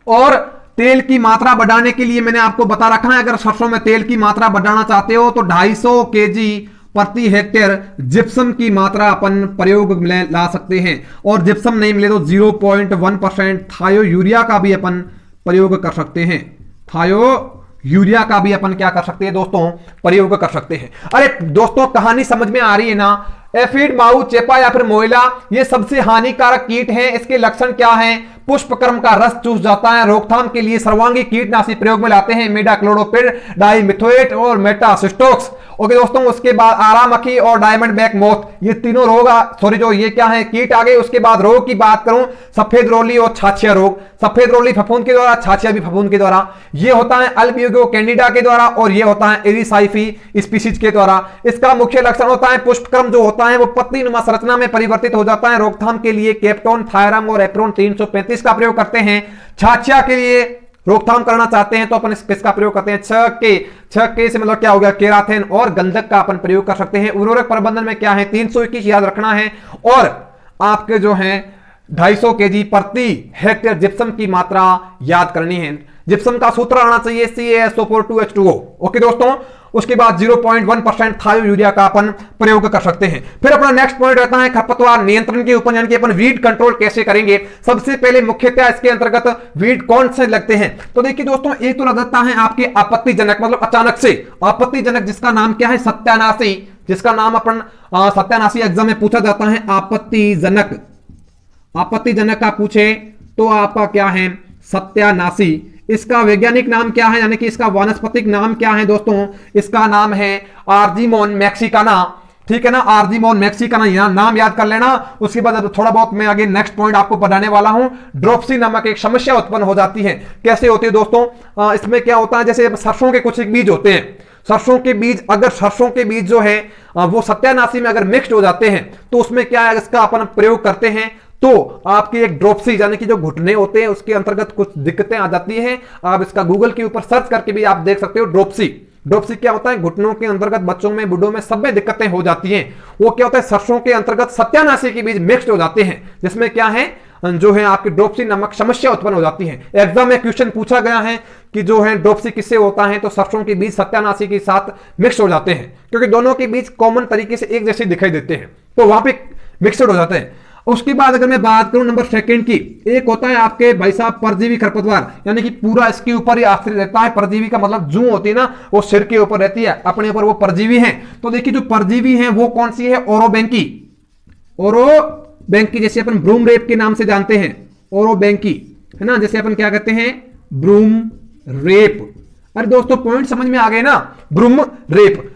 और तेल की मात्रा बढ़ाने के लिए मैंने आपको बता रखा है, अगर सरसों में तेल की मात्रा बढ़ाना चाहते हो तो 250 केजी प्रति हेक्टेयर जिप्सम की मात्रा अपन प्रयोग में ला सकते हैं, और जिप्सम नहीं मिले तो 0.1% थायो यूरिया का भी अपन प्रयोग कर सकते हैं। थायो यूरिया का भी अपन क्या कर सकते हैं दोस्तों, प्रयोग कर सकते हैं। अरे दोस्तों, कहानी समझ में आ रही है ना? एफिड, माऊ, चेपा या फिर मोइला, ये सबसे हानिकारक कीट हैं। इसके लक्षण क्या हैं? पुष्पक्रम का रस चूस जाता है। रोकथाम के लिए सर्वांगी कीटनाशी प्रयोग में लाते हैं, इमिडाक्लोप्रिड, डाइमिथोएट और मेटासिस्टोक्स। ओके दोस्तों, उसके बाद आरामखी और डायमंड बैक मोथ, ये तीनों रोग, सॉरी जो ये क्या है, कीट आ गए। उसके बाद रोग की बात करूं, सफेद रोली और छाछिया रोग। सफेद रोली फफूंद के द्वारा, छाछिया भी फफूंद के द्वारा। ये होता है अल्बियो कैंडिडा के द्वारा और ये होता है एरिसाइफी स्पीसीज के द्वारा। इसका मुख्य लक्षण होता है पुष्पक्रम जो होता है वो पत्ती नुमा संरचना में परिवर्तित हो जाता है। रोकथाम के लिए कैप्टोन, थायरम और एप्रोन 335 का प्रयोग करते हैं। छाछिया के लिए रोकथाम करना चाहते हैं तो अपन किसका प्रयोग करते हैं? 6K से मतलब क्या हो गया, केराथेन और गंधक का अपन प्रयोग कर सकते हैं। उर्वरक प्रबंधन में क्या है, 321 याद रखना है, और आपके जो है 250 केजी प्रति हेक्टेयर जिप्सम की मात्रा याद करनी है। जिप्सम का सूत्र आना चाहिए CaSO4 2H2O। ओके दोस्तों, उसके बाद 0.1% थायो यूरिया का अपन प्रयोग कर सकते हैं। फिर अपना नेक्स्ट पॉइंट रहता है खरपतवार नियंत्रण के ऊपर, यानी कि अपन वीड कंट्रोल कैसे करेंगे। सबसे पहले मुख्यतः इसके अंतर्गत वीड कौन से लगते हैं, तो देखिए दोस्तों, एक तो लग जाता है आपके आपत्तिजनक, मतलब अचानक से आपत्तिजनक, जिसका नाम क्या है, सत्यानाशी, जिसका नाम अपन सत्यानाशी एग्जाम में पूछा जाता है। आपत्तिजनक का पूछे तो आपका क्या है, सत्यानाशी। इसका वैज्ञानिक नाम क्या है, यानी कि इसका वानस्पतिक नाम क्या है दोस्तों? इसका नाम है आर्जिमोन मैक्सिकाना। ठीक है ना, आर्जिमोन मैक्सिकाना नाम याद कर लेना। उसके बाद थोड़ा बहुत मैं आगे नेक्स्ट पॉइंट आपको बताने वाला हूं। ड्रोप्सी नामक एक समस्या उत्पन्न हो जाती है। कैसे होती है दोस्तों? इसमें क्या होता है, जैसे सरसों के कुछ बीज होते हैं, सरसों के बीज, अगर सरसों के बीज जो है वो सत्यानाशी में अगर मिक्स्ड हो जाते हैं तो उसमें क्या है, इसका अपन प्रयोग करते हैं तो आपकी एक ड्रोप्सी, यानी कि जो घुटने होते हैं उसके अंतर्गत कुछ दिक्कतें आ जाती हैं। आप इसका गूगल के ऊपर सर्च करके भी आप देख सकते हो। ड्रोप्सी क्या होता है, घुटनों के अंतर्गत बच्चों में, बूढ़ों में सब में दिक्कतें हो जाती हैं। वो क्या होता है, सरसों के अंतर्गत सत्यानाशी के बीज मिक्स्ड हो जाते हैं, जिसमें क्या है, जो है आपकी ड्रोप्सी नामक समस्या उत्पन्न हो जाती है। एग्जाम में क्वेश्चन पूछा गया है कि जो है ड्रोप्सी किससे होता है, तो सरसों के बीज सत्यानाशी के साथ मिक्स हो जाते हैं, क्योंकि दोनों के बीज कॉमन तरीके से एक जैसे दिखाई देते हैं, तो वहां पे मिक्सड हो जाते हैं। उसके बाद अगर मैं बात करूं नंबर सेकंड की, एक होता है आपके भाई साहब परजीवी खरपतवार, यानी कि पूरा इसके ऊपर ही आश्रित रहता है। परजीवी का मतलब जू होती है ना, वो सिर के ऊपर रहती है, अपने ऊपर वो परजीवी है। तो देखिए जो परजीवी है वो कौन सी है, ओरोबैंकी, जैसे अपन ब्रूम रेप के नाम से जानते हैं, ओरोबैंकी, है ना, जैसे अपन क्या कहते हैं, ब्रूम रेप। अरे दोस्तों पॉइंट समझ में आ गए ना, ब्रूम रेप,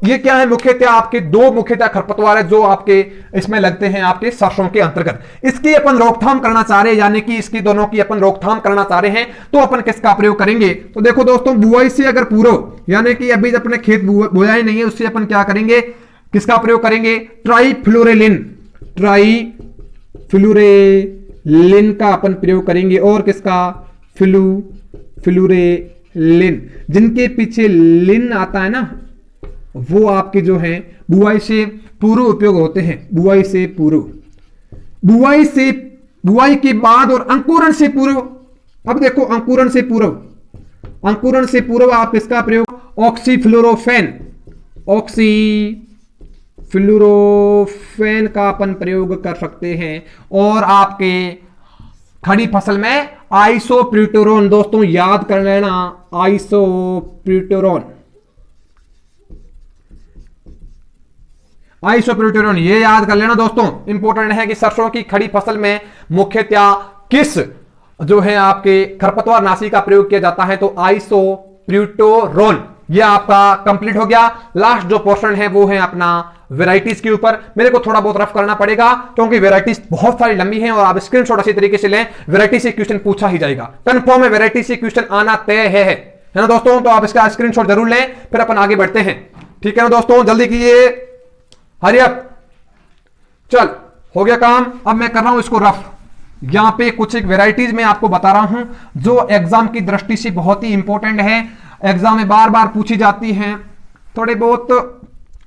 ये क्या है, मुख्यतः आपके दो मुख्यतः खरपतवार है जो आपके इसमें लगते हैं आपके सरसों के अंतर्गत। इसकी अपन रोकथाम करना चाह रहे हैं, यानी कि इसकी दोनों की अपन रोकथाम करना चाह रहे हैं, तो अपन किसका प्रयोग करेंगे? तो देखो दोस्तों, बुआई से अगर पूर्व, यानी कि अभी अपने खेत बोया ही नहीं है, उससे अपन क्या करेंगे, किसका प्रयोग करेंगे? ट्राइफ्लोरेलिन का अपन प्रयोग करेंगे, और किसका? फ्लूरेलिन। जिनके पीछे लिन आता है ना, वो आपके जो है बुआई से पूर्व उपयोग होते हैं। बुआई के बाद और अंकुरण से पूर्व। अब देखो अंकुरण से पूर्व आप इसका प्रयोग ऑक्सीफ्लोरोफेन का अपन प्रयोग कर सकते हैं। और आपके खड़ी फसल में आइसोप्यूटेरोन, दोस्तों याद कर लेना, आइसोप्यूटेरोन ये याद कर लेना दोस्तों, इंपॉर्टेंट है कि सरसों की खड़ी फसल में मुख्यतः किस जो है आपके खरपतवार नाशी का प्रयोग किया जाता है, तो आइसोप्यूटेरोन। ये आपका कंप्लीट हो गया। लास्ट जो पोर्शन है वो है अपना वेराइटीज के ऊपर। मेरे को थोड़ा बहुत रफ करना पड़ेगा क्योंकि वेराइटीज बहुत सारी लंबी हैं और आप स्क्रीनशॉट अच्छी तरीके से लें, वेराइटी से क्वेश्चन पूछा ही जाएगा, कंफर्म है, वेराइटी से क्वेश्चन आना तय है। है ना दोस्तों। तो आप इसका स्क्रीनशॉट जरूर लें, फिर अपन आगे बढ़ते हैं। ठीक है ना दोस्तों, जल्दी कीजिए, हरी अप। चल हो गया काम। अब मैं कर रहा हूं इसको रफ। यहां पे कुछ एक वेराइटीज मैं आपको बता रहा हूं जो एग्जाम की दृष्टि से बहुत ही इंपॉर्टेंट है, एग्जाम में बार बार पूछी जाती हैं। थोड़े बहुत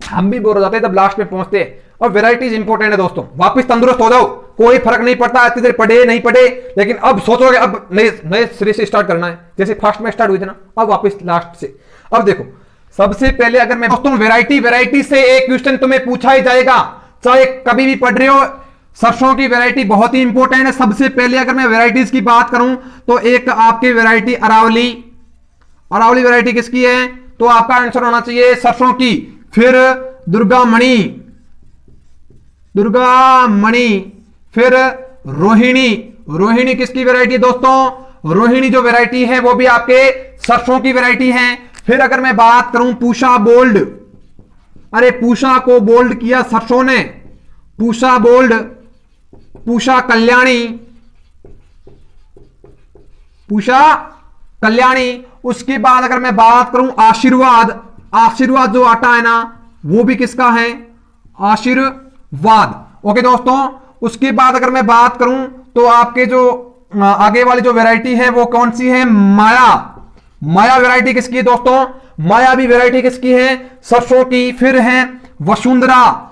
हम भी बोर हो जाते हैं जब लास्ट में पहुंचते हैं, और वेराइटीज इंपॉर्टेंट है दोस्तों। वापस तंदुरुस्त हो जाओ, कोई फर्क नहीं पड़ता इतनी देर पढ़े नहीं पढ़े, लेकिन अब सोचोगे अब नए सिरे से स्टार्ट करना है, जैसे फर्स्ट में स्टार्ट हुई थी ना, अब वापस लास्ट से। अब देखो, सबसे पहले अगर मैं दोस्तों वैरायटी से एक क्वेश्चन तुम्हें पूछा ही जाएगा, चाहे कभी भी पढ़ रहे हो। सरसों की वैरायटी बहुत ही इंपॉर्टेंट है। सबसे पहले अगर मैं वैरायटीज की बात करूं तो एक आपकी वैरायटी अरावली। अरावली वैरायटी किसकी है? तो आपका आंसर होना चाहिए सरसों की। फिर दुर्गामणि, दुर्गामणि, फिर रोहिणी। रोहिणी किसकी वैरायटी है दोस्तों? रोहिणी जो वैरायटी है वो भी आपके सरसों की वैरायटी है। फिर अगर मैं बात करूं पूषा बोल्ड, अरे पूषा को बोल्ड किया सरसों ने, पूषा बोल्ड, पूषा कल्याणी, पूषा कल्याणी। उसके बाद अगर मैं बात करूं आशीर्वाद, आशीर्वाद जो आटा है ना वो भी किसका है? आशीर्वाद। ओके दोस्तों, उसके बाद अगर मैं बात करूं तो आपके जो आगे वाली जो वैरायटी है वो कौन सी है? माया। माया वैरायटी किसकी है दोस्तों? माया भी वैरायटी किसकी है? सरसों की। फिर है वसुंधरा,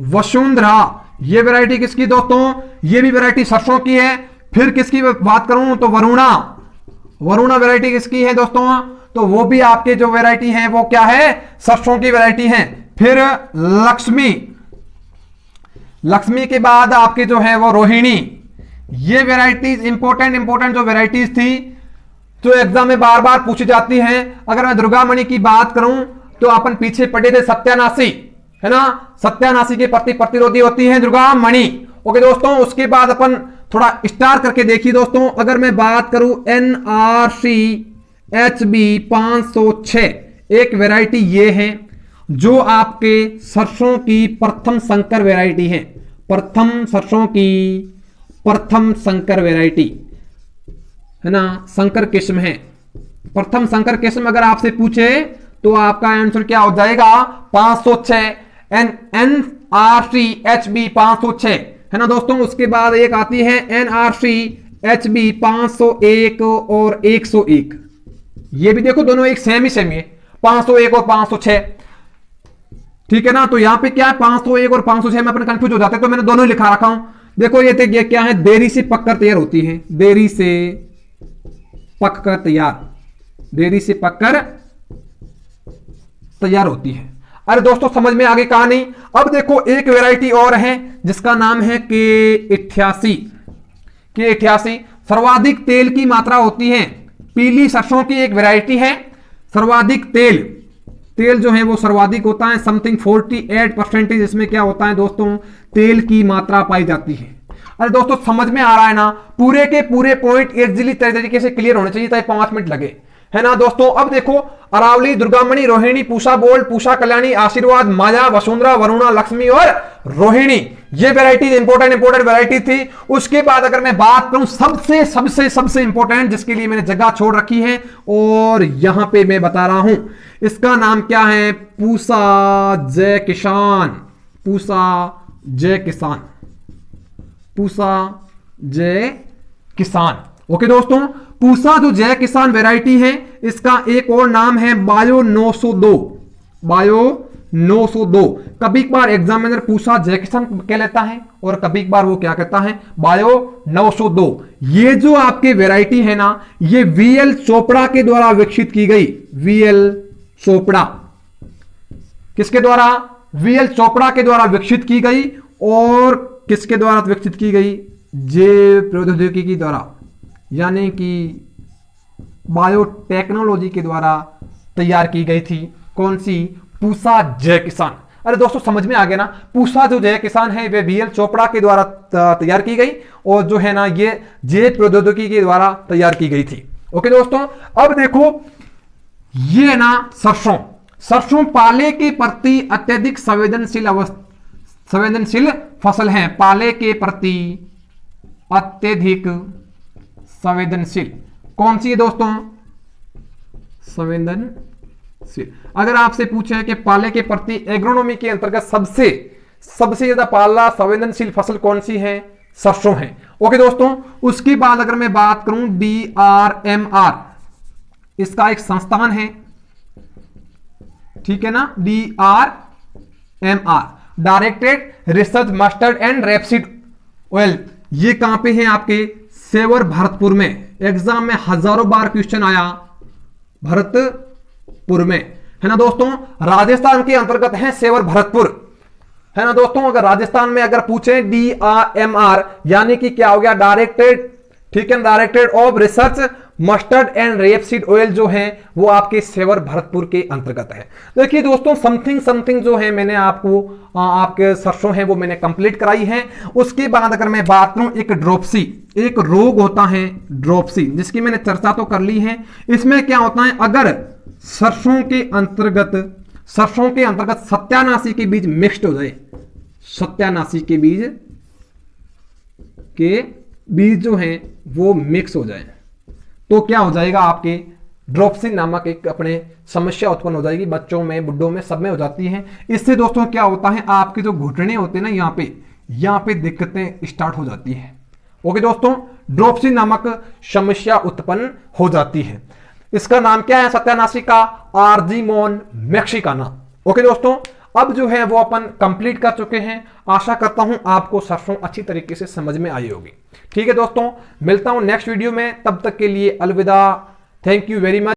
वसुंधरा ये वैरायटी किसकी दोस्तों? ये भी वैरायटी सरसों की है। फिर किसकी बात करूं तो वरुणा, वरुणा वैरायटी किसकी है दोस्तों? तो वो भी आपके जो वैरायटी है वो क्या है? सरसों की वैरायटी है। फिर लक्ष्मी, लक्ष्मी के बाद आपके जो है वो रोहिणी। ये वैरायटीज इंपॉर्टेंट जो वैरायटीज थी जो एग्जाम में बार बार पूछी जाती हैं। अगर मैं दुर्गामणि की बात करूं तो अपन पीछे पढ़े थे सत्यानाशी, है ना, सत्यानाशी के प्रति प्रतिरोधी होती है दुर्गामणि। ओके दोस्तों, उसके बाद अपन थोड़ा स्टार करके देखिए दोस्तों। अगर मैं बात करूं NRC HB 506 एक वैरायटी ये है जो आपके सरसों की प्रथम संकर वैरायटी है। प्रथम सरसों की प्रथम संकर वैरायटी है ना, संकर किस्म है। प्रथम संकर किस्म अगर आपसे पूछे तो आपका आंसर क्या हो जाएगा? 506 NRC HB 506 है ना दोस्तों। उसके बाद एक आती है NRC HB 501 और 101। ये भी देखो दोनों एक सेम ही है, 501 और 506। ठीक है ना। तो यहां पे क्या है? 501 और 506 में अपन कंफ्यूज हो जाते हैं, तो मैंने दोनों लिखा रखा हूं। देखो ये क्या है? देरी से पककर तैयार होती है, देरी से पककर तैयार, देरी से पककर तैयार होती है। अरे दोस्तों समझ में आगे कहानी। अब देखो एक वैरायटी और है जिसका नाम है K88। K88 सर्वाधिक तेल की मात्रा होती है। पीली सरसों की एक वैरायटी है। सर्वाधिक तेल, तेल जो है वो सर्वाधिक होता है, समथिंग 48% इसमें क्या होता है दोस्तों? तेल की मात्रा पाई जाती है। अरे दोस्तों समझ में आ रहा है ना? पूरे के पूरे पॉइंट इजीली तरीके से क्लियर होने चाहिए, चाहे 5 मिनट लगे, है ना दोस्तों। अब देखो अरावली, दुर्गामणि, रोहिणी, पूषा बोल्ड, पूषा कल्याणी, आशीर्वाद, माया, वसुंधरा, वरुणा, लक्ष्मी और रोहिणी, ये वैरायटी इंपॉर्टेंट वैरायटी थी। उसके बाद अगर मैं बात करूं सबसे सबसे सबसे इंपॉर्टेंट, जिसके लिए मैंने जगह छोड़ रखी है और यहां पे मैं बता रहा हूं, इसका नाम क्या है? पूषा जय किसान। पूषा जय किसान, पूषा जय किसान। ओके दोस्तों, पूषा जो जय किसान वैरायटी है इसका एक और नाम है बायो 902। बायो 902 कभी बार एग्जामिनर पूषा जय किसान कह लेता है और कभी बार वो क्या कहता है? बायो 902। ये जो आपके वैरायटी है ना, ये VL चोपड़ा के द्वारा विकसित की गई। VL चोपड़ा किसके द्वारा? VL चोपड़ा के द्वारा विकसित की गई। और किसके द्वारा विकसित की गई? जे प्रौद्योगिकी के द्वारा, यानी कि बायोटेक्नोलॉजी के द्वारा तैयार की गई थी। कौन सी? पूषा जय किसान। अरे दोस्तों समझ में आ गया ना? पूषा जो जय किसान है वे VL चोपड़ा के द्वारा तैयार की गई और जो है ना ये जे प्रौद्योगिकी के द्वारा तैयार की गई थी। ओके दोस्तों, अब देखो ये ना सरसों, सरसों पाले के प्रति अत्यधिक संवेदनशील फसल है। पाले के प्रति अत्यधिक संवेदनशील कौन सी है दोस्तों? संवेदनशील। अगर आपसे पूछे कि पाले के प्रति एग्रोनॉमी के अंतर्गत सबसे ज्यादा पाला संवेदनशील फसल कौन सी है, सरसों है। ओके दोस्तों, उसके बाद अगर मैं बात करूं DRMR, इसका एक संस्थान है, ठीक है ना, DRMR, directed research mustard and rapeseed oil. ये कहां पे है आपके सेवर भरतपुर में। एग्जाम में हजारों बार क्वेश्चन आया भरतपुर में, है ना दोस्तों। राजस्थान के अंतर्गत है सेवर भरतपुर, है ना दोस्तों। अगर राजस्थान में अगर पूछे DRMR यानी कि क्या हो गया, डायरेक्टेड, ठीक है, directed of research mustard and rapeseed oil जो है वो आपके सेवर भरतपुर के अंतर्गत है। देखिए दोस्तों, समथिंग जो है मैंने आपको आपके सरसों है वो मैंने कंप्लीट कराई है। उसके बाद अगर मैं बात करूं, एक ड्रोप्सी, एक रोग होता है ड्रोप्सी, जिसकी मैंने चर्चा तो कर ली है। इसमें क्या होता है, अगर सरसों के अंतर्गत सत्यानाशी के बीज मिक्स्ड हो जाए, सत्यानाशी के बीज जो हैं वो मिक्स हो जाए, तो क्या हो जाएगा, आपके ड्रोप्सी नामक एक अपने समस्या उत्पन्न हो जाएगी। बच्चों में, बुड्ढों में, सब में हो जाती है। इससे दोस्तों क्या होता है, आपके जो घुटने होते हैं ना, यहाँ पे दिक्कतें स्टार्ट हो जाती है। ओके दोस्तों, ड्रोप्सी नामक समस्या उत्पन्न हो जाती है। इसका नाम क्या है सत्यानाशी का, आर्जीमोन मैक्सिकाना। ओके दोस्तों, अब जो है वो अपन कंप्लीट कर चुके हैं। आशा करता हूं आपको सरसों अच्छी तरीके से समझ में आई होगी। ठीक है दोस्तों, मिलता हूं नेक्स्ट वीडियो में, तब तक के लिए अलविदा। Thank you very much.